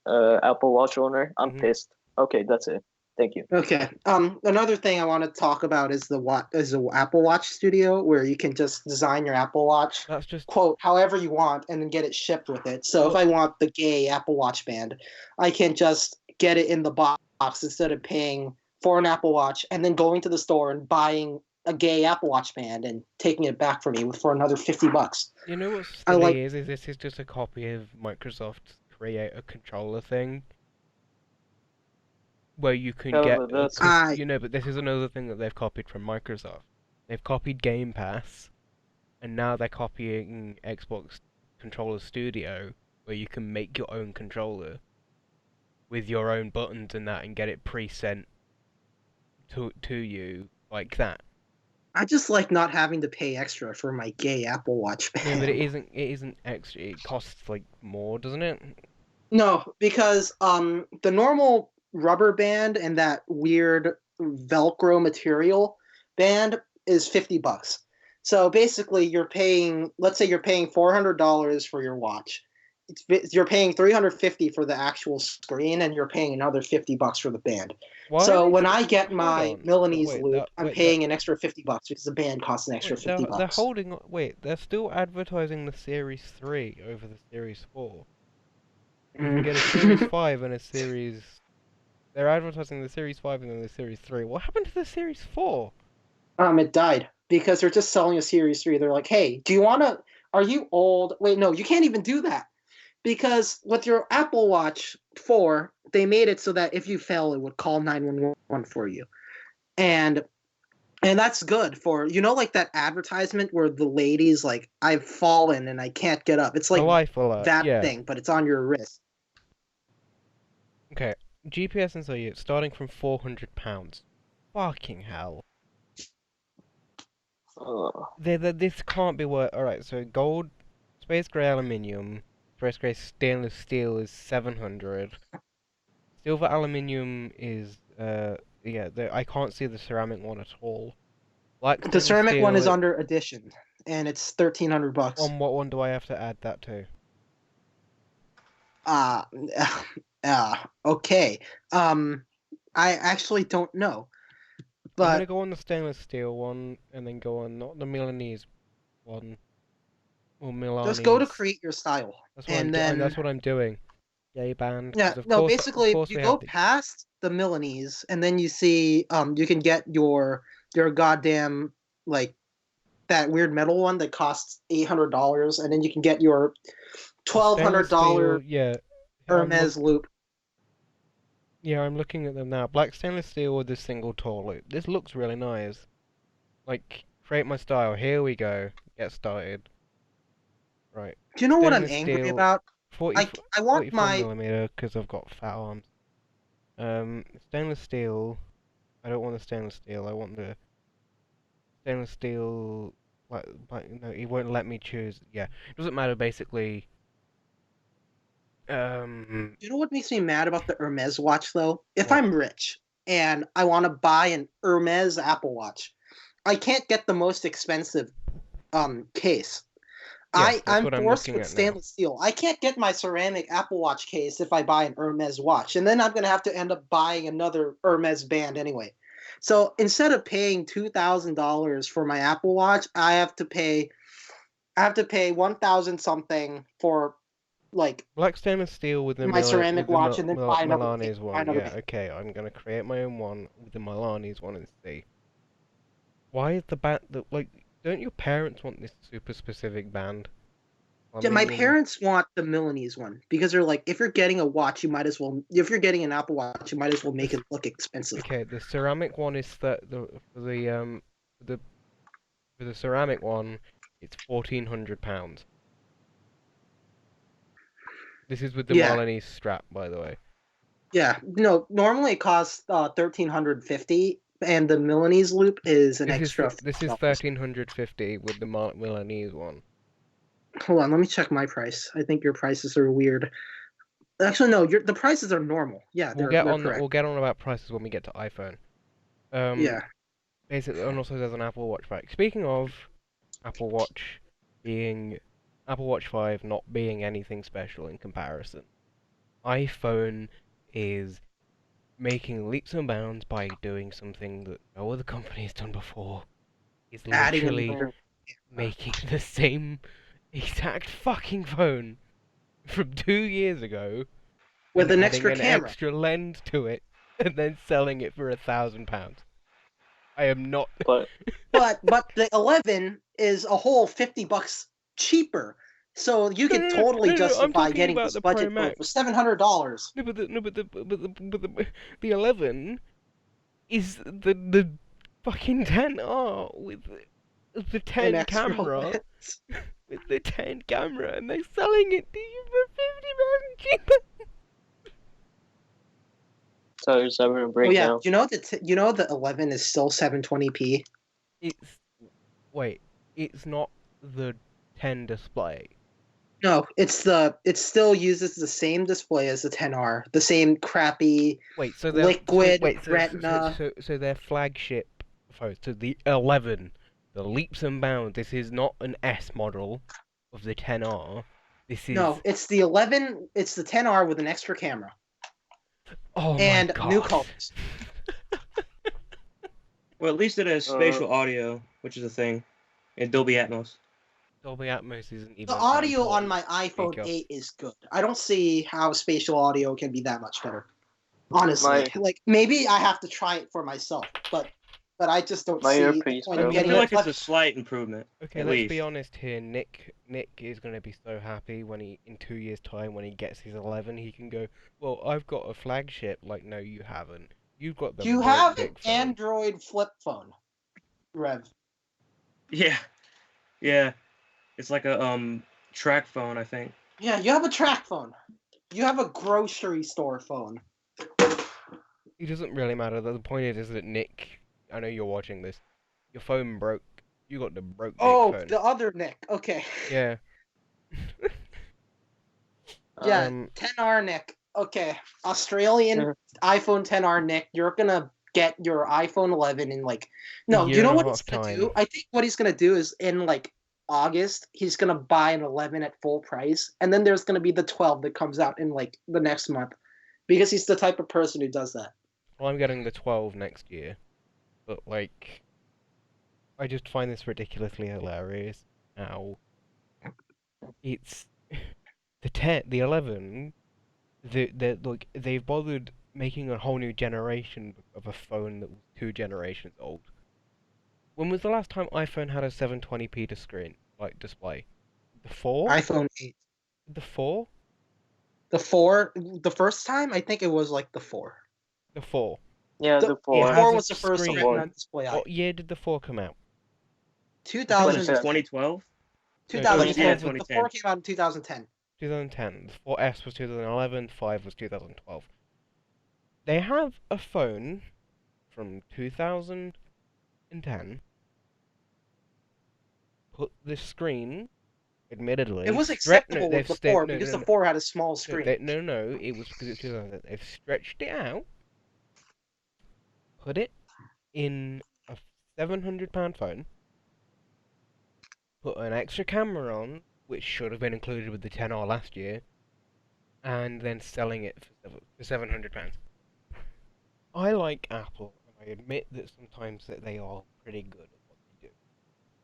Apple Watch owner, I'm Mhm. pissed. Okay, that's it. Thank you. Okay. Another thing I want to talk about is the Apple Watch Studio, where you can just design your Apple Watch, that's just quote, however you want, and then get it shipped with it. So if I want the gay Apple Watch band, I can just get it in the box instead of paying for an Apple Watch and then going to the store and buying a gay Apple Watch band and taking it back for me for another $50. You know what's I silly like. is this is just a copy of Microsoft's create a controller thing where you can Hell, get that's I you know, but this is another thing that they've copied from Microsoft. They've copied Game Pass, and now they're copying Xbox Controller Studio, where you can make your own controller with your own buttons and that, and get it pre-sent to you like that. I just like not having to pay extra for my gay Apple Watch band. No, but it isn't extra. It costs like more, doesn't it? No, because the normal rubber band and that weird Velcro material band is $50. So basically, let's say you're paying $400 for your watch. You're paying $350 for the actual screen, and you're paying another $50 for the band. Why So are when they, I get hold my on. Milanese Wait, loop, that, I'm wait, paying an extra $50 because the band costs an extra wait, $50. they're holding. Wait, they're still advertising the Series 3 over the Series 4. You can get a Series 5 and a Series. They're advertising the Series 5 and then the Series 3. What happened to the Series 4? It died because they're just selling a Series 3. They're like, hey, are you old? Wait, no, you can't even do that. Because with your Apple Watch 4, they made it so that if you fell, it would call 911 for you. And that's good for, like that advertisement where the lady's like, I've fallen and I can't get up. It's The like life alert. that Yeah. thing, but it's on your wrist. Okay. GPS and cellular starting from £400. Fucking hell. This can't be worth. Alright, so gold, space grey aluminium, space grey stainless steel is 700. Silver aluminium is yeah. I can't see the ceramic one at all. Black The stainless ceramic one is steel, under edition, and it's $1,300. on what one do I have to add that to? Okay. I actually don't know. I'm gonna But go on the stainless steel one, and then go on not the Milanese one, or Milanese. just go to create your style. That's what And then that's what I'm doing. Yay band. yeah, 'Cause of no, course, basically of course you we go have the. past the Milanese and then you see you can get your goddamn like that weird metal one that costs $800 and then you can get your Stainless $1,200 steel, yeah. Hermes loop. Yeah, I'm looking at them now. Black stainless steel with this single tall loop. This looks really nice. Like, create my style. Here we go. Get started. Right. Do you know what I'm Stainless angry steel, about? 40, I want 44 my millimeter because I've got fat arms. Stainless steel. I don't want the stainless steel. I want the stainless steel. No, he won't let me choose. Yeah, it doesn't matter. Basically, You know what makes me mad about the Hermes watch though? If What? I'm rich and I want to buy an Hermes Apple Watch, I can't get the most expensive case. Yes, that's I'm what I'm forced looking with at now. stainless steel. I can't get my ceramic Apple Watch case if I buy an Hermes watch, and then I'm gonna have to end up buying another Hermes band anyway. So instead of paying $2,000 for my Apple Watch, I have to pay 1,000 something for like Black stainless steel with the my ceramic watch, and then buy another Milani's buy one. another Yeah, okay. I'm gonna create my own one with the Milani's one and see. Why is the band like? Don't your parents want this super specific band? I Yeah, my mean, parents want the Milanese one because they're like, if you're getting a watch, you might as well. If you're getting an Apple Watch, you might as well make it look expensive. okay, the ceramic one is the for the ceramic one, it's £1,400. This is with the Yeah, Milanese strap, by the way. yeah. No, normally it costs 1,350, and the Milanese loop is an extra This is $50. 1,350 with the Milanese one. Hold on, let me check my price. I think your prices are weird. Actually, no, the prices are normal. Yeah, We'll they're get on correct. we'll get on about prices when we get to iPhone. Yeah. Basically, and also there's an Apple Watch back. Speaking of Apple Watch Apple Watch 5 not being anything special in comparison, iPhone is making leaps and bounds by doing something that no other company has done before. It's Adding literally another making the same exact fucking phone from 2 years ago with and an adding extra an camera. extra lens to it and then selling it for £1,000. I am not. But But the 11 is a whole $50 cheaper. So you could totally I'm justify talking getting about this the Pro budget phone for Max. $700. No, the 11 is the fucking 10R with the An 10 extra camera. lens. With the 10 camera, and they're selling it to you for £50 cheaper. so there's ever a Oh yeah, breakdown. you know the 11 is still 720p. Wait, it's not the 10 display. No, it still uses the same display as the 10R, the same crappy Wait, so liquid so retina. so their flagship phone, so the 11, the leaps and bounds. This is not an S model of the 10R. This is No, it's the 11. It's the 10R with an extra camera oh my and god. new colors. Well, at least it has spatial audio, which is a thing, and Dolby Atmos. Dolby Atmos isn't even The that audio on important. my iPhone Speaker. 8 is good. I don't see how spatial audio can be that much better. Honestly, like maybe I have to try it for myself, but I just don't My see the earpiece point I of broke. feel getting like it. it's a slight improvement. Okay, at let's least. be honest here. Nick is gonna be so happy when in 2 years' time when he gets his 11, he can go, well, I've got a flagship. Like, no, you haven't. You've got the You have an dick phone. Android flip phone, Rev. Yeah, it's like a track phone, I think. Yeah, you have a track phone. You have a grocery store phone. It doesn't really matter. The point is that Nick, I know you're watching this. Your phone broke. You got the broke dick Oh, phone. the other Nick. Okay. Yeah. Yeah, 10R Nick. Okay, Australian iPhone 10R Nick. You're gonna get your iPhone 11 in like no. year You know and a what he's half gonna time. do? I think what he's gonna do is in like August, he's gonna buy an 11 at full price, and then there's gonna be the 12 that comes out in like the next month, because he's the type of person who does that. Well, I'm getting the 12 next year, but like, I just find this ridiculously hilarious. How it's the 11. Like they've bothered making a whole new generation of a phone that was 2 generations old. When was the last time iPhone had a 720p to screen like display? The 4? iPhone 8. The 4? The 4, the first time I think it was like the 4. The 4. Yeah, The, the It the 4. has 4 a was the first screen. Retina display. What year did the 4 come out? 2000. 2012? 2010. 2010. The 4 came out in 2010. 2010. The 4S was 2011. 5 was 2012. They have a phone from 2010. Put the screen, admittedly. It was acceptable with the 4 no, because no, the 4 had a small screen. no, it was because it's 2010. They've stretched it out, put it in a £700 phone, put an extra camera on, which should have been included with the 10R last year, and then selling it for £700. I like Apple, and I admit that sometimes that they are pretty good at what they do.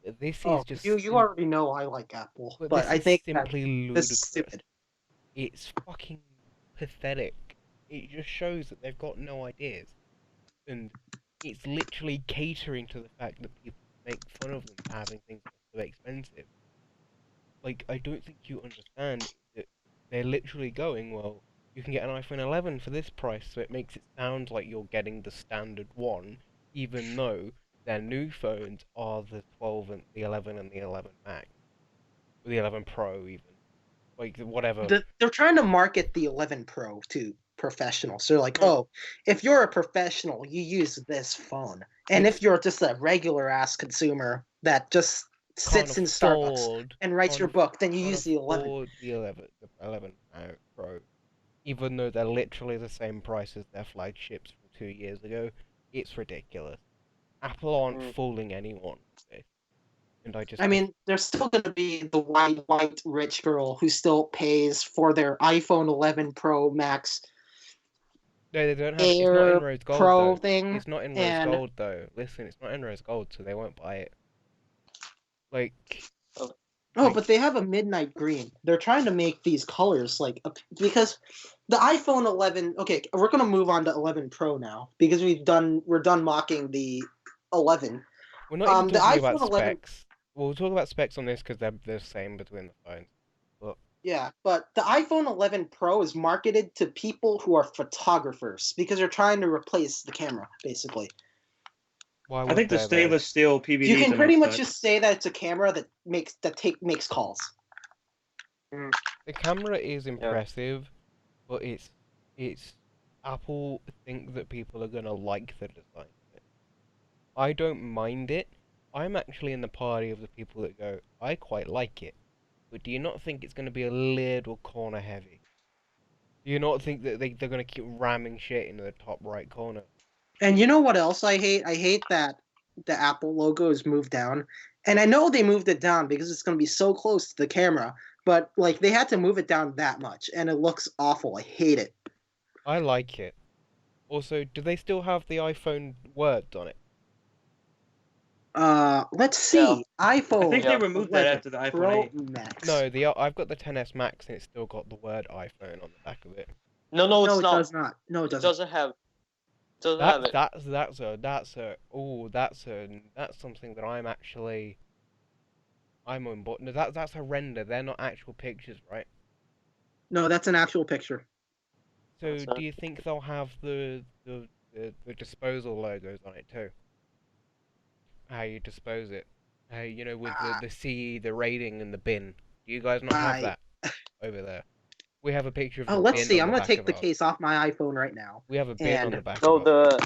But this Oh, is just you already know I like Apple, but but this I is think that simply this is ludicrous. stupid. It's fucking pathetic. It just shows that they've got no ideas, and it's literally catering to the fact that people make fun of them for having things that are so expensive. Like, I don't think you understand that they're literally going, well, you can get an iPhone 11 for this price, so it makes it sound like you're getting the standard one, even though their new phones are the 12 and the 11 and the 11 Max, or the 11 Pro even, like whatever. They're trying to market the 11 Pro to professionals. So they're like, Hmm. oh, if you're a professional, you use this phone, and It's if you're just a regular ass consumer that just can't sits in Starbucks afford, and writes your can't, book, then you can't use the 11. afford the 11 Pro, even though they're literally the same price as their flagships from 2 years ago. It's ridiculous. Apple aren't Mm. fooling anyone with this, and I just I mean, there's still going to be the white rich girl who still pays for their iPhone 11 Pro Max no, they don't have. It's not in Air rose gold Pro though. thing, It's not in rose and gold though. Listen, it's not in rose gold, so they won't buy it. Like, oh, like but they have a midnight green. They're trying to make these colors like because the iPhone 11. Okay, we're gonna move on to 11 Pro now because we're done mocking the 11. we're not even The talking about iPhone 11. specs. We'll talk about specs on this because they're the same between the phones. But Yeah, but the iPhone 11 Pro is marketed to people who are photographers because they're trying to replace the camera, basically. why I would think the they though? stainless steel You PVDs can are pretty nice much touch. just say that it's a camera that makes calls. The camera is impressive, but it's Apple think that people are gonna like the design of it. I don't mind it. I'm actually in the party of the people that go, I quite like it. But do you not think it's gonna be a little corner heavy? Do you not think that they're gonna keep ramming shit into the top right corner? And you know what else I hate? I hate that the Apple logo is moved down. And I know they moved it down because it's going to be so close to the camera, but like they had to move it down that much and it looks awful. I hate it. I like it. Also, do they still have the iPhone words on it? Let's Yeah. see. iPhone I think they Yeah. removed that 11 after the iPhone Pro 8. Max. No, I've got the 10s Max and it's still got the word iPhone on the back of it. No, No, it's it not. does not. No, it It doesn't. doesn't have. Doesn't have it. That's something that I'm on board. No, that's a render. They're not actual pictures, right? No, that's an actual picture. So That's do you think they'll have the disposal logos on it too? How you dispose it? How with Uh, the CE, the rating, and the bin. Do you guys not have I that over there? We have a picture of Oh, the let's bin see. on I'm the gonna back take of the ours. case off my iPhone right now. We have a bin on And the back No, of ours.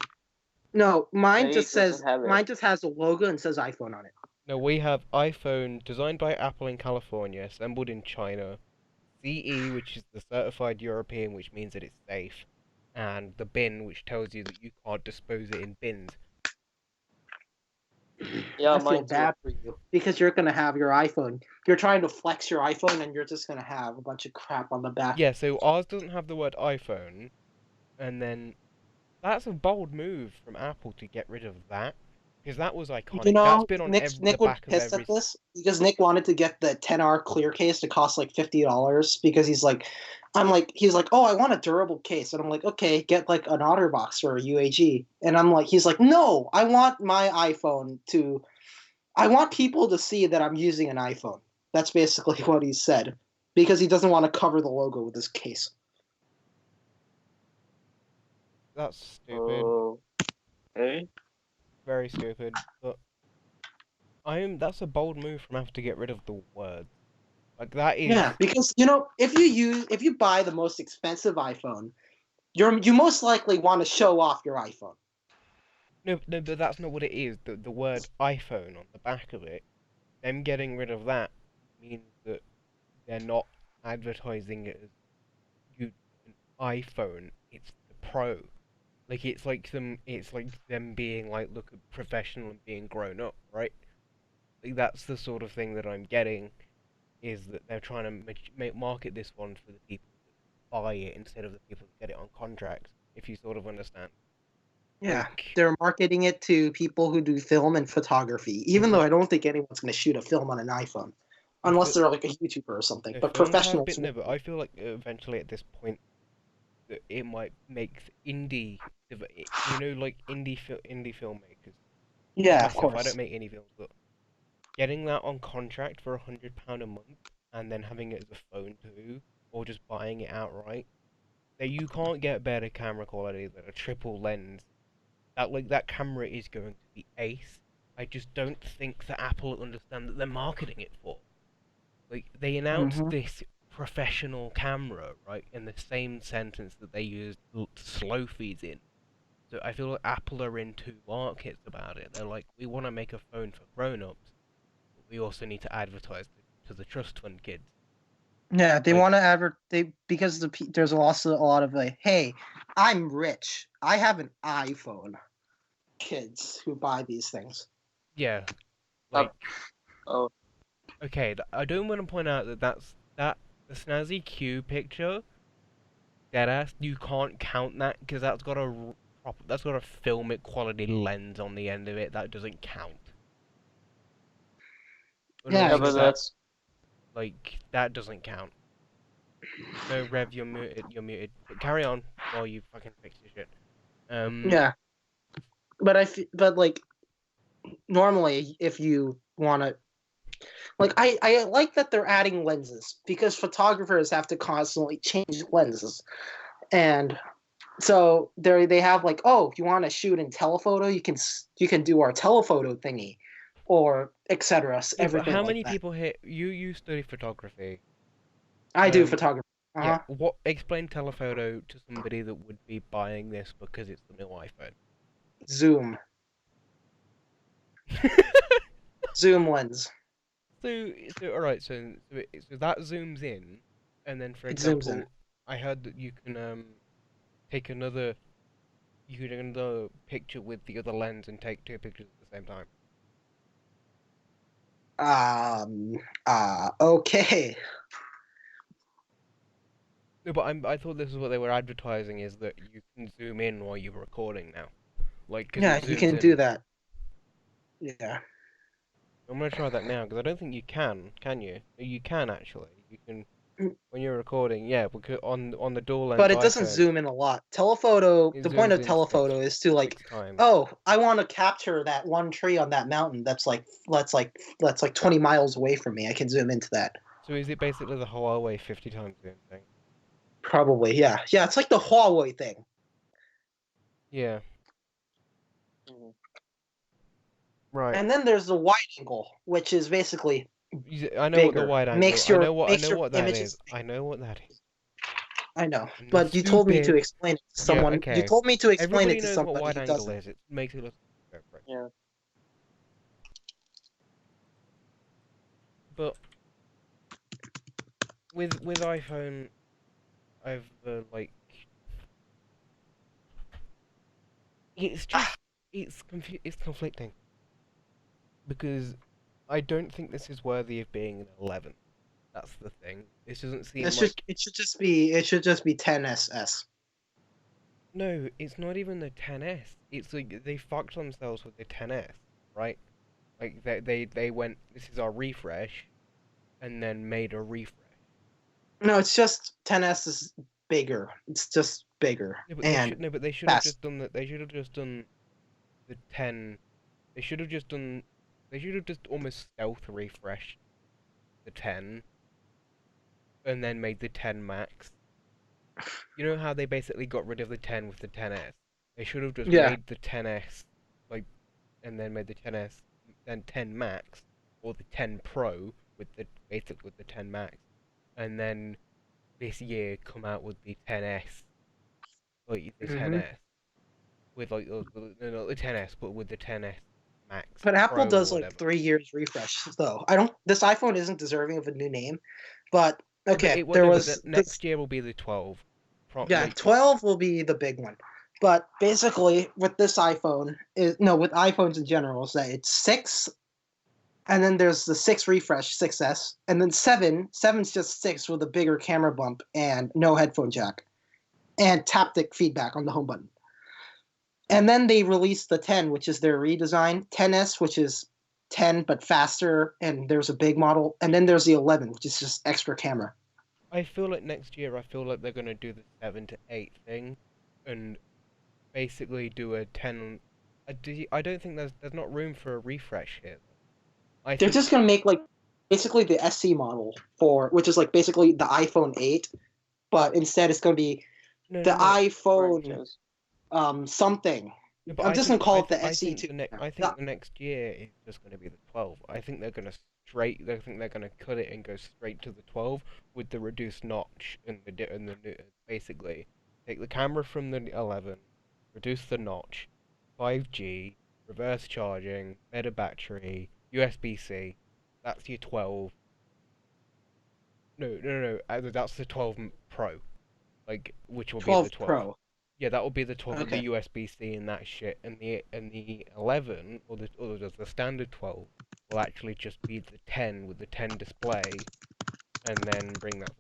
no, mine it just says doesn't have it. mine just has a logo and says iPhone on it. No, we have iPhone designed by Apple in California, assembled in China, CE, which is the certified European, which means that it's safe, and the bin, which tells you that you can't dispose it in bins. Yeah, I feel mine too. bad for you because you're gonna have your iPhone. You're trying to flex your iPhone, and you're just gonna have a bunch of crap on the back. Yeah, so ours doesn't have the word iPhone, and then that's a bold move from Apple to get rid of that, because that was You iconic. That's know, been on Nick the would be back of pissed every. at this because Nick wanted to get the 10R clear case to cost like $50 because he's like, oh, I want a durable case, and I'm like, okay, get like an OtterBox or a UAG, and he's like, no, I want my iPhone to, I want people to see that I'm using an iPhone. That's basically what he said because he doesn't want to cover the logo with his case. That's stupid. Oh. Okay. Very stupid. But that's a bold move from Apple to get rid of the words. Like that is. Yeah, because if you buy the most expensive iPhone, you most likely want to show off your iPhone. No, but that's not what it is. The word iPhone on the back of it, them getting rid of that means that they're not advertising it as an iPhone. It's the Pro. Like it's like them being like, look, professional and being grown up, right? Like that's the sort of thing that I'm getting, is that they're trying to market this one for the people that buy it instead of the people that get it on contracts. If you sort of understand. Yeah, Like, they're marketing it to people who do film and photography. Even though I don't think anyone's going to shoot a film on an iPhone, I unless feel they're like a YouTuber or something. no, But films have professionals, been no, but I feel like eventually at this point that it might make like indie filmmakers. Like yeah, of myself, I don't course. make any films, but getting that on contract for £100 a month and then having it as a phone too, or just buying it outright, that you can't get better camera quality than a triple lens. That camera is going to be ace. I just don't think that Apple understand that they're marketing it for. Like they announced Hmm. this professional camera, right, in the same sentence that they used slow feeds in. So I feel like Apple are in two markets about it. They're like, we want to make a phone for grown-ups, but we also need to advertise to the trust fund kids. Yeah, they Like, want to because there's also a lot of like, hey, I'm rich. I have an iPhone. Kids who buy these things. yeah, Uh, like, oh, okay, I don't want to point out that the Snazzy Q picture, deadass, you can't count that because that's got a filmic quality lens on the end of it. That doesn't count. Yeah, yeah, Annoying but that that's that doesn't count. No, Rev, you're muted. You're muted. But carry on while you fucking fix your shit. Yeah, but but like normally, if you want to, like, I like that they're adding lenses because photographers have to constantly change lenses, and so they have like, oh, you want to shoot in telephoto, you can do our telephoto thingy, or etc. Yeah, but Everything how like many that. people here? You study photography. I do Um, photography. yeah. Uh-huh. What explain telephoto to somebody that would be buying this because it's the new iPhone? Zoom, zoom lens. So all right. So that zooms in, and then for It zooms in. example, I heard that you can take another you can take another picture with the other lens and take two pictures at the same time. Um. Okay. No, but I thought this is what they were advertising is that you can zoom in while you're recording now, like because Yeah, it you zooms can do in. that. Yeah. I'm gonna try that now because I don't think you can. Can you? You can actually. You can Mm. when you're recording. Yeah, because on the dual lens But it doesn't iPhone, zoom in a lot. Telephoto, it the point zooms of in telephoto is to like, six times. oh, I want to capture that one tree on that mountain that's like 20 miles away from me. I can zoom into that. So is it basically the Huawei 50 times zoom thing? Probably, yeah. Yeah, it's like the Huawei thing. Yeah. mhm. Right. And then there's the wide angle, which is basically I know what the bigger. wide angle. I Makes know your what that is. images. I know what that is. I know, I'm not but you told me to stupid. explain it to Yeah. someone. You Okay. told me to explain Everybody it to knows what somebody wide who angle doesn't. is. It makes it look. Go for it. Yeah. But with iPhone, I've like it's just it's conflicting because I don't think this is worthy of being an 11. That's the thing. This doesn't seem like It should just be 10SS. no. It's not even the 10s. It's like they fucked themselves with the 10s, right? Like they went. This is our refresh, and then made a refresh. No, it's just 10S is bigger. It's just bigger No, but and they should have fast. just done that. They should have just done the 10. They should have just done. They should have just almost stealth refreshed the 10, and then made the 10 max. You know how they basically got rid of the 10 with the 10s? They should have just Yeah. made the 10s, like, and then made the 10s, then 10 max, or the 10 Pro with the basically with the 10 max, and then this year come out with the 10s, like the Hmm. 10s, with like no, not the 10s, but with the 10s Max But Apple Pro or does like whatever. 3 years refresh though. I don't. This iPhone isn't deserving of a new name, but No, but okay. it There no, but was the this. next year will be the 12. Yeah, Like 12 will be the big one. But basically, with this iPhone, with iPhones in general, is that it's 6, and then there's the 6 refresh, 6S, and then 7. 7's just 6 with a bigger camera bump and no headphone jack, and taptic feedback on the home button. And then they released the 10, which is their redesign. 10s, which is 10 but faster, and there's a big model. And then there's the 11, which is just extra camera. I feel like next year, I feel like they're gonna do the 7 to 8 thing, and basically do a 10. I don't think there's not room for a refresh here. I They're think just gonna make like basically the SC model for, which is like basically the iPhone 8, but instead it's gonna be no, the no, no. iPhone Franchise. something. Yeah, but I'm I just think, gonna call it I, the I think SC2. I think the next year is just going to be the 12. I think they're going to I think they're going to cut it and go straight to the 12 with the reduced notch and the new, basically take the camera from the 11, reduce the notch, 5G, reverse charging, better battery, USB-C. That's your 12. No. That's the 12 Pro, like which will be the 12 12. Pro. Yeah, that will be the 12 with the Okay. USB-C and that shit, and the 11 or the standard 12 will actually just be the 10 with the 10 display, and then bring that.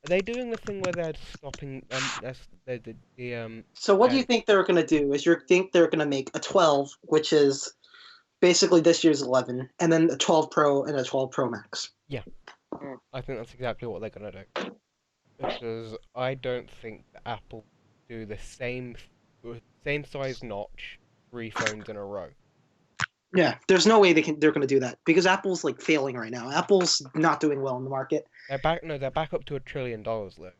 Are they doing the thing where they're stopping? That's the So what do yeah, you think they're gonna do? Is you think they're gonna make a 12, which is basically this year's 11, and then a 12 Pro and a 12 Pro Max. I think that's exactly what they're gonna do, because I don't think that Apple do the same size notch 3 phones in a row. Yeah, there's no way they're gonna do that because Apple's like failing right now. Apple's not doing well in the market. They're back. No, they're back up to $1 trillion though. So,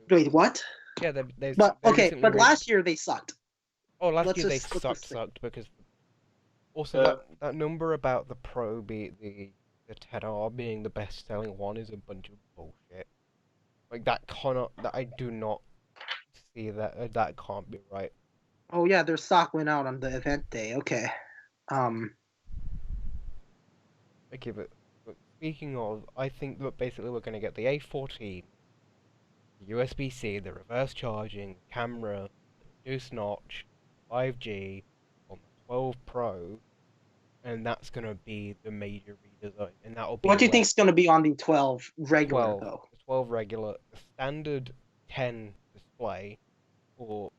Wait, what? yeah, But they okay, recently but last year they sucked. last let's year they just- let's just say- sucked because also that number about the Pro the 10R being the best selling one is a bunch of bullshit. Like that cannot that I do not see that can't be right. Oh yeah, their stock went out on the event day. Okay. Okay, but speaking of, I think that basically we're gonna get the A14, the USB-C, the reverse charging, camera, reduced notch, 5G on the 12 Pro, and that's gonna be the major redesign, and that'll be What do you where think's gonna be on the 12 regular 12, though? the 12 regular, the standard 10 display, or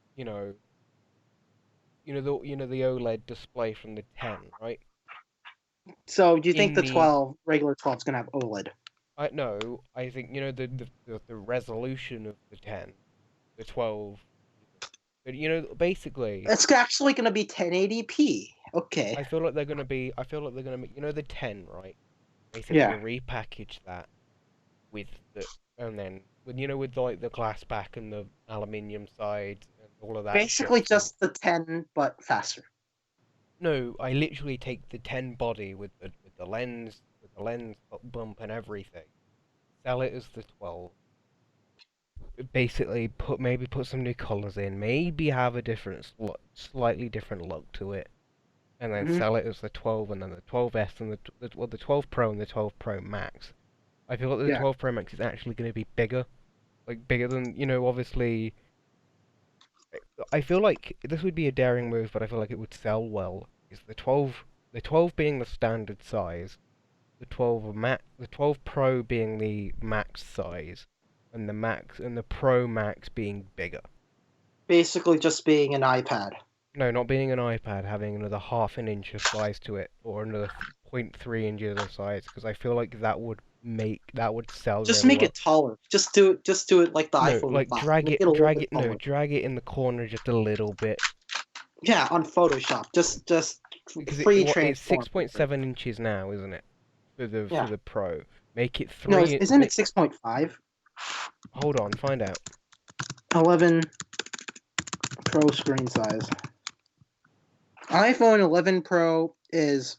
the OLED display from the 10, right? So do you think In the the 12 regular 12 is gonna have OLED? I think the resolution of the 10, the 12, but basically. It's actually gonna be 1080p. Okay. I feel like they're gonna make the 10, right? Basically Yeah. repackage that with and then with like the glass back and the aluminium sides and all of that. Basically shit. just the 10 but faster. No, I literally take the 10 body with the lens bump and everything, sell it as the 12. Basically maybe put some new colors in, maybe have a slightly different look to it. And then sell it as the 12, and then the 12S, and the 12 Pro and the 12 Pro Max. I feel like the 12 Pro Max is actually going to be bigger, like bigger than obviously. I feel like this would be a daring move, but I feel like it would sell well. Is the 12 being the standard size, the 12 Pro being the max size, and the Pro Max being bigger. Basically just being an iPad. No, not being an iPad, having another half an inch of size to it, or another 0.3 inches of size, because I feel like that would sell. Just really make well. it taller. Just do it like the No, iPhone like 5. drag Make it, a drag little it, bit no, taller. drag it in the corner just a little bit. Yeah, on Photoshop. Just Because free it's transform. 6.7 inches now, isn't it? For the Pro, make it 3. No, isn't it 6.5? Hold on, find out. 11 Pro screen size. iPhone 11 Pro is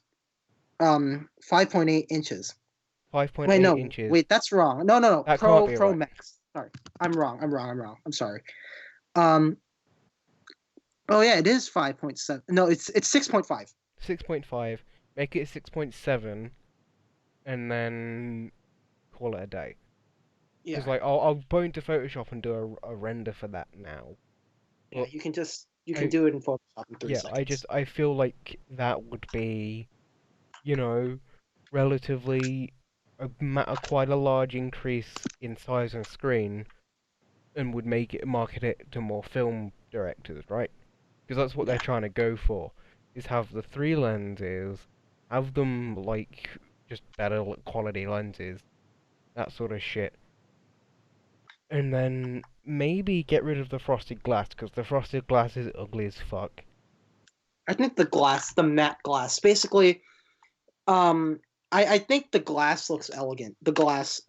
5.8 inches. 5.8 Wait, no, inches. wait, that's wrong. No. That Pro can't be Pro right. Max. Sorry, I'm wrong. I'm sorry. Oh yeah, it is 5.7. No, it's 6.5. 6.5. Make it 6.7, and then call it a day. Yeah. Because like I'll go into Photoshop and do a render for that now. Yeah, you can I- do it in Photoshop in 3 Yeah, seconds. I feel like that would be, relatively quite a large increase in size and screen, and would market it to more film directors, right? because that's what they're trying to go for. Is have the 3 lenses, have them like just better quality lenses, that sort of shit. And then maybe get rid of the frosted glass, because the frosted glass is ugly as fuck. I think the matte glass, basically, I think the glass looks elegant. The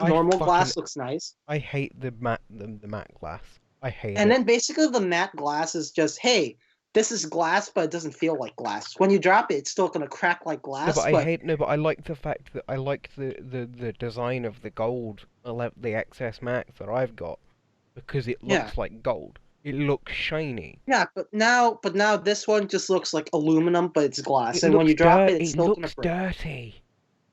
normal glass looks nice. I hate the matte glass. I hate And it. then basically the matte glass is just, hey, this is glass, but it doesn't feel like glass. When you drop it, it's still gonna crack like glass. But I like the fact that I like the design of the gold, the excess matte that I've got, because it looks like gold. It looks shiny. Yeah, but now this one just looks like aluminum, but it's glass. And when you drop it, it's still gonna break. It looks dirty.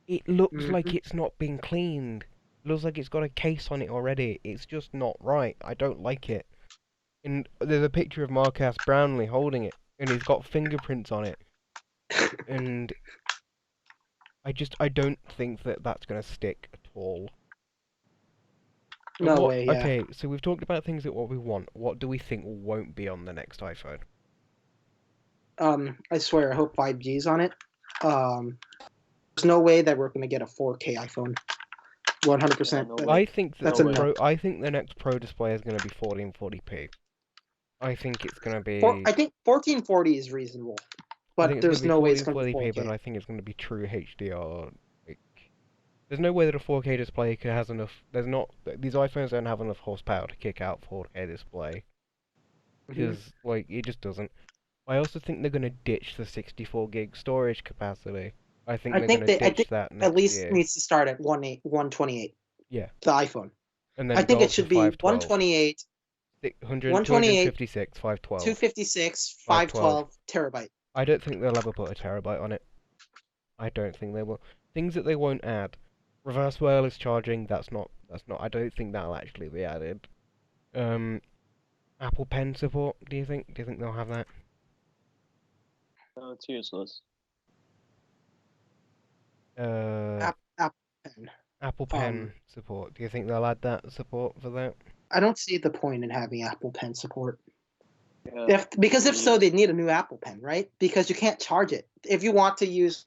It looks like it's not been cleaned. It looks like it's got a case on it already. It's just not right. I don't like it. And there's a picture of Marcus Brownlee holding it, and he's got fingerprints on it. And I don't think that that's gonna stick at all. No way, yeah. Okay, so we've talked about things that what we want. What do we think won't be on the next iPhone? I swear, I hope 5G's on it. There's no way that we're gonna get a 4K iPhone. 100%. I think that's a no. I think the next Pro display is gonna be 1440p. I think it's gonna be. I think 1440 is reasonable, but there's no way it's gonna be 4K. But I think it's gonna be true HDR. There's no way that a 4K display has enough. These iPhones don't have enough horsepower to kick out 4K display. Because it just doesn't. I also think they're gonna ditch the 64 gig storage capacity. I think they're gonna ditch that next at least year. Needs to start at 128. Yeah. The iPhone. And then I think it should be 128. 256, 512. 256, 512 terabyte. I don't think they'll ever put a terabyte on it. I don't think they will. Things that they won't add. Reverse wireless charging, that's not I don't think that'll actually be added. Apple Pen support, do you think they'll have that? No, it's useless. Apple Pen. Apple Pen support. Do you think they'll add that support for that? I don't see the point in having Apple Pen support. Yeah. If so, they'd need a new Apple Pen, right? Because you can't charge it. If you want to use...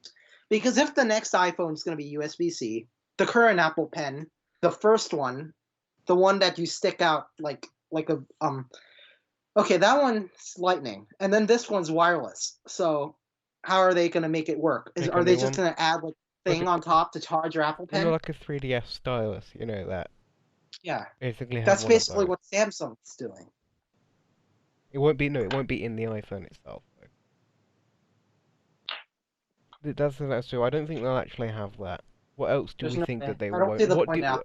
Because if the next iPhone is going to be USB-C, the current Apple Pen, the first one, the one that you stick out like a... Okay, that one's Lightning. And then this one's wireless. So how are they going to make it work? Are they just going to add thing on top to charge your Apple Pen? Like a 3DS stylus, you know that. Yeah. Basically, that's basically what Samsung's doing. It won't be in the iPhone itself. Though. That's true. I don't think they'll actually have that. What else do we think that they won't?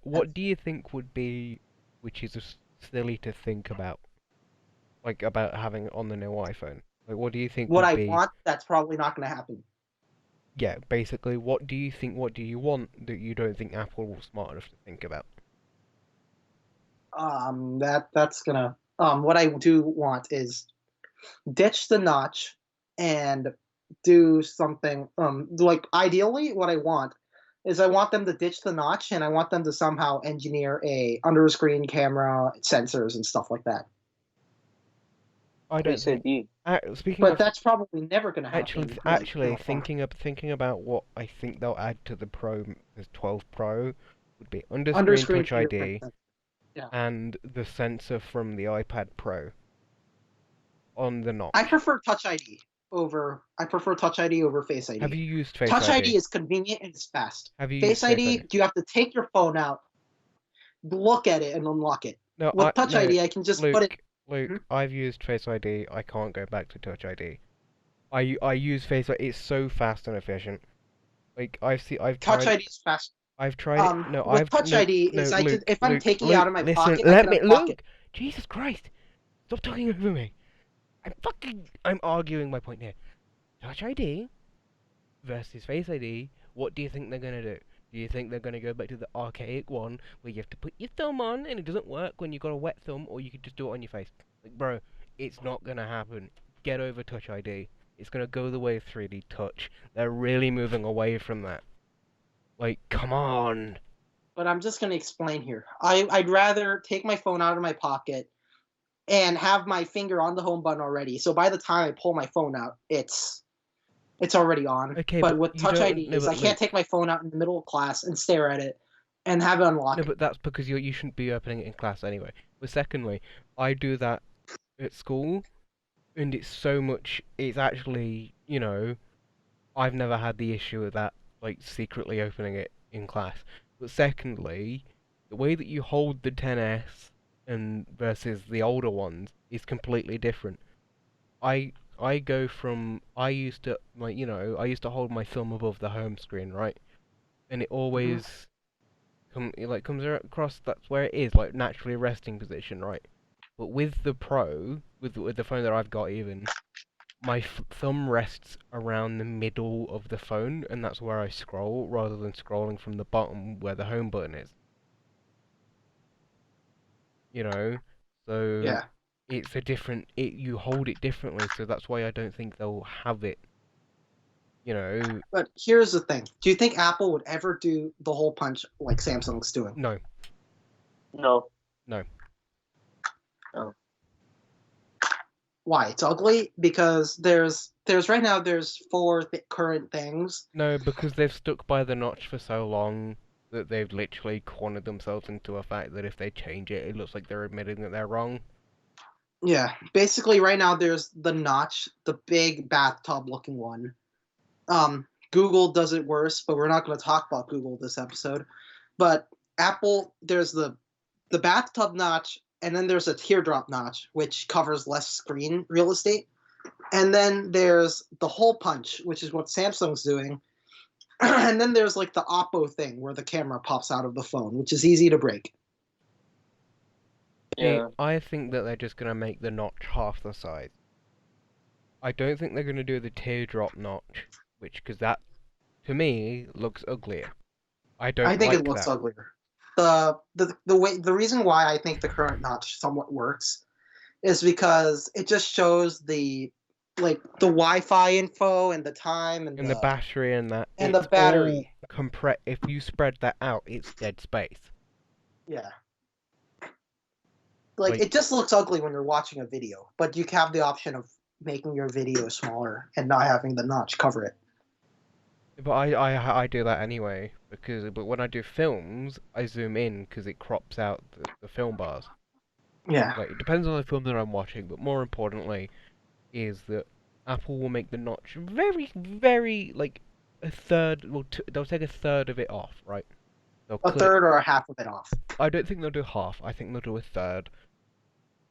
What do you think would be, which is just silly to think about, like about having on the new iPhone? Like, what do you think? What I want, that's probably not going to happen. Yeah, basically, what do you think? What do you want that you don't think Apple was smart enough to think about? That's gonna. What I do want is ditch the notch and do something. Like ideally, what I want is I want them to ditch the notch and I want them to somehow engineer a under-screen camera, sensors, and stuff like that. I don't think. That's probably never going to happen. Actually, thinking about what I think they'll add to the 12 Pro would be under-screen Touch ID, and the sensor from the iPad Pro on the notch. I prefer Touch ID over Face ID. Have you used Face Touch ID? ID is convenient and it's fast. Have you Face used ID? You have to take your phone out, look at it, and unlock it. No, with Touch ID, I can just put it. Luke, I've used Face ID. I can't go back to Touch ID. I use Face ID. It's so fast and efficient. Like I've Touch ID is fast. I've tried it. No, Touch ID is if I'm taking it out of my pocket, Luke. Jesus Christ! Stop talking over me. I'm arguing my point here. Touch ID versus Face ID. What do you think they're gonna do? Do you think they're gonna go back to the archaic one where you have to put your thumb on and it doesn't work when you got a wet thumb, or you can just do it on your face? Like, bro, it's not gonna happen. Get over Touch ID. It's gonna go the way of 3D Touch. They're really moving away from that. Like, come on. But I'm just gonna explain here. I'd rather take my phone out of my pocket, and have my finger on the home button already. So by the time I pull my phone out, it's already on. Okay, but but with you Touch don't. IDs, No, but I can't Luke. take my phone out in the middle of class and stare at it and have it unlock No, it. but that's because you shouldn't be opening it in class anyway. But secondly, I do that at school, and it's so much. It's actually, I've never had the issue of that, like secretly opening it in class. But secondly, the way that you hold the 10s and versus the older ones is completely different. I go from I used to I used to hold my thumb above the home screen, right? And it always comes across. That's where it is, like naturally resting position, right? But with the Pro, with the phone that I've got, even my thumb rests around the middle of the phone, and that's where I scroll rather than scrolling from the bottom where the home button is. You know, so Yeah. it's a different. You hold it differently, so that's why I don't think they'll have it. But here's the thing: do you think Apple would ever do the hole punch like Samsung's doing? No, No. no. Why? It's ugly because there's right now there's four current things. No, because they've stuck by the notch for so long that they've literally cornered themselves into a fact that if they change it, it looks like they're admitting that they're wrong. Yeah, basically right now there's the notch, the big bathtub looking one. Google does it worse, but we're not going to talk about Google this episode. But Apple, there's the bathtub notch, and then there's a teardrop notch, which covers less screen real estate. And then there's the hole punch, which is what Samsung's doing. And then there's like the Oppo thing where the camera pops out of the phone, which is easy to break. Yeah. I think that they're just going to make the notch half the size. I don't think they're going to do the teardrop notch, because that, to me, looks uglier. I don't I think like it looks that. uglier. The reason why I think the current notch somewhat works is because it just shows the Wi-Fi info and the time and And the battery and that. and it's the battery. all if you spread that out, it's dead space. Yeah. Like- It just looks ugly when you're watching a video, but you have the option of making your video smaller and not having the notch cover it. But I do that anyway, but when I do films, I zoom in because it crops out the film bars. Yeah. Like, it depends on the film that I'm watching, but more importantly is that Apple will make the notch very, very, like, a third, they'll take a third of it off, right? They'll A third or a half of it off. I don't think they'll do half, I think they'll do a third.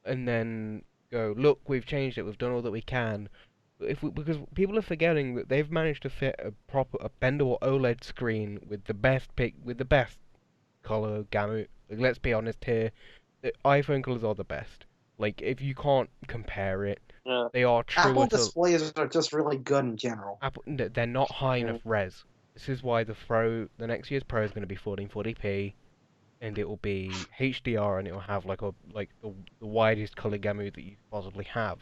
And then go, look, we've changed it, we've done all that we can. Because people are forgetting that they've managed to fit a bendable OLED screen with the best color gamut. Like, let's be honest here, the iPhone colors are the best. Like, if you can't compare it, Yeah. they are truer Apple to displays are just really good in general. Apple. They're not high enough res. This is why the next year's Pro is going to be 1440p, and it will be HDR, and it will have the widest color gamut that you could possibly have.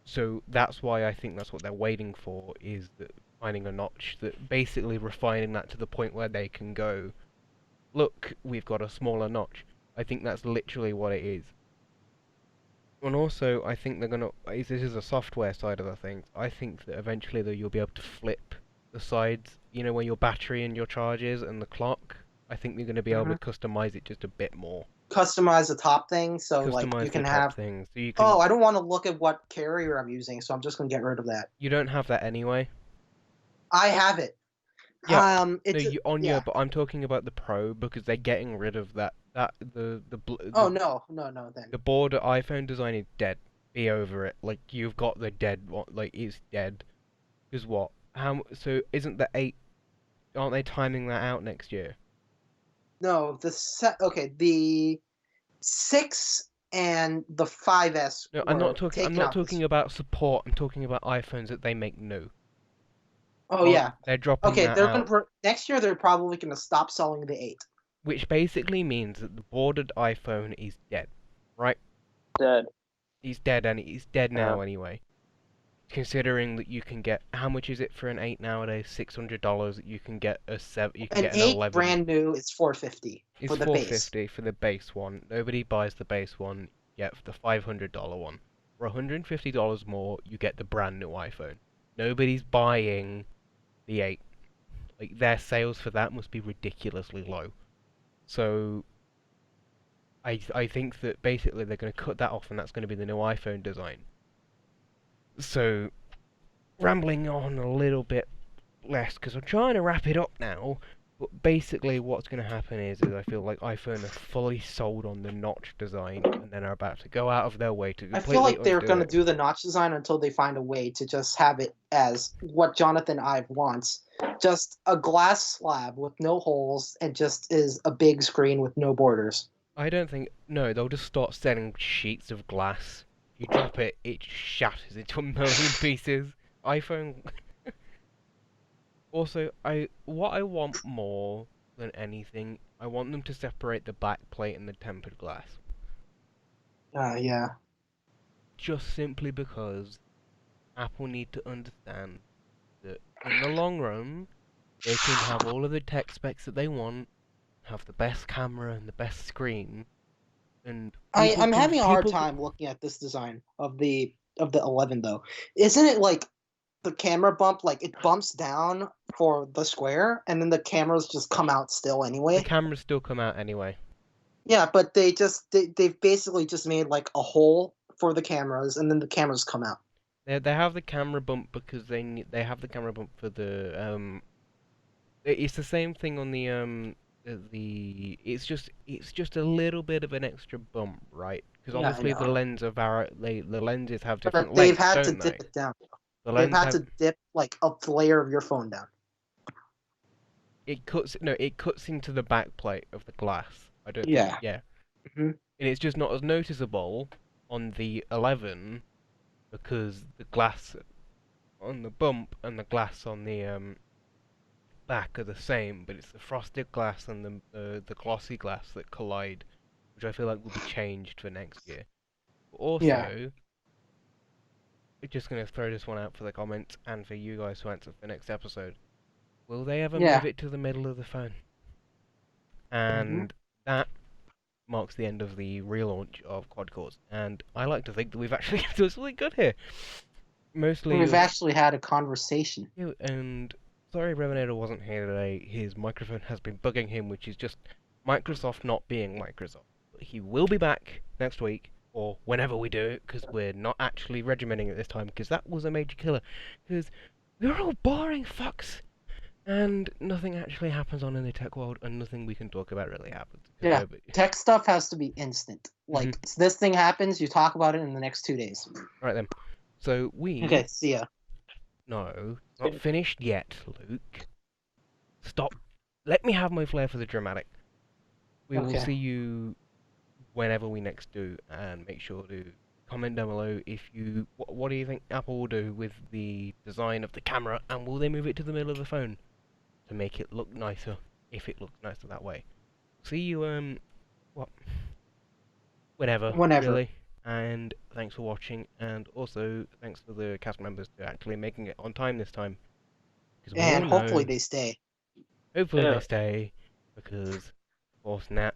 So that's why I think that's what they're waiting for, is that finding a notch, that basically refining that to the point where they can go, look, we've got a smaller notch. I think that's literally what it is. And also, I think they're gonna. This is a software side of the things. I think that eventually, though, you'll be able to flip the sides. You know, where your battery and your charges and the clock. I think you're going to be able to customize it just a bit more. Customize the top thing, so Customize you can the have. top things. So you can. Oh, I don't want to look at what carrier I'm using, so I'm just gonna get rid of that. You don't have that anyway. I have it. Yeah. It's but I'm talking about the Pro because they're getting rid of that. Oh no, then. The border iPhone design is dead. Be over it. Like, you've got the dead one. Like, it's dead. Because what? So isn't the 8? Aren't they timing that out next year? No, the 6 and the 5S. No, I'm not taken not out talking about support. I'm talking about iPhones that they make new. Oh yeah. They're dropping Okay, that they're out. next year. They're probably gonna stop selling the 8. Which basically means that the bordered iPhone is dead, right? Dead. He's dead, and he's dead now Yeah. anyway. Considering that you can get, how much is it for an 8 nowadays? $600. You can get a 7. You can get an 8 11. brand new is $450 It's for the base. $450 for the base one. Nobody buys the base one. get the $500 one. For $150 more, you get the brand new iPhone. Nobody's buying the 8. Like, their sales for that must be ridiculously low. So, I think that basically they're going to cut that off, and that's going to be the new iPhone design. So, rambling on a little bit less, because I'm trying to wrap it up now, but basically what's going to happen is I feel like iPhone are fully sold on the notch design, and then are about to go out of their way to I feel completely like they're undo going to it. do the notch design until they find a way to just have it as what Jonathan Ive wants. Just a glass slab with no holes and just is a big screen with no borders. I don't think... No, they'll just start selling sheets of glass. You drop it, it shatters into a million pieces. iPhone... Also, what I want more than anything, I want them to separate the back plate and the tempered glass. Yeah. Just simply because Apple need to understand that in the long run, they can have all of the tech specs that they want, have the best camera and the best screen, and I'm having a hard people time looking at this design of the 11 though. Isn't it like the camera bump, like it bumps down for the square and then the cameras just come out still the anyway? cameras still come out anyway. Yeah, but they've basically just made like a hole for the cameras and then the cameras come out. They have the camera bump because they have the camera bump for the It's the same thing on the it's just a little bit of an extra bump, right? Because Yeah, I obviously the know. the lenses have But different they've lengths, had to don't they? dip it down. The They've lens had have to dip like a layer of your phone down. it cuts into the back plate of the glass. I don't Yeah. think, yeah. hmm And it's just not as noticeable on the 11 because the glass on the bump and the glass on the back are the same, but it's the frosted glass and the glossy glass that collide, which I feel like will be changed for next year. But Yeah. also, just gonna throw this one out for the comments and for you guys to answer for next episode. Will they ever Yeah. move it to the middle of the phone? And that marks the end of the relaunch of quad cores. And I like to think that we've actually done something good here. Mostly, We've actually had a conversation. and sorry Revenator wasn't here today. His microphone has been bugging him, which is just Microsoft not being Microsoft. But he will be back next week, or whenever we do it, because we're not actually regimenting it this time, because that was a major killer. Because we're all boring fucks, and nothing actually happens on in the tech world, and nothing we can talk about really happens. Yeah, tech stuff has to be instant. Like, this thing happens, you talk about it in the next 2 days. Right then. So we... Okay, see ya. No, not finished yet, Luke. Stop. Let me have my flair for the dramatic. We will Okay. see you whenever we next do, and make sure to comment down below if you... What do you think Apple will do with the design of the camera, and will they move it to the middle of the phone to make it look nicer, if it looks nicer that way? See you, whenever, really. And thanks for watching, and also thanks for the cast members to actually making it on time this time. And hopefully they stay. Hopefully they stay, because, of course, Nat,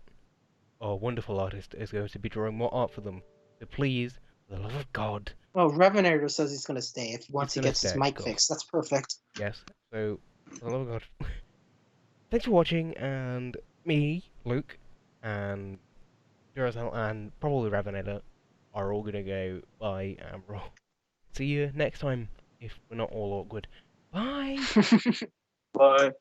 our wonderful artist, is going to be drawing more art for them. So please, for the love of God... Well, Revenator says he's going to stay once he gonna gets his stay, mic cool. fixed. That's perfect. Yes, so, for the love of God... Thanks for watching, and me, Luke, and Duracell, and probably Revenator are all gonna go bye, and we'll see you next time, if we're not all awkward. Bye! Bye.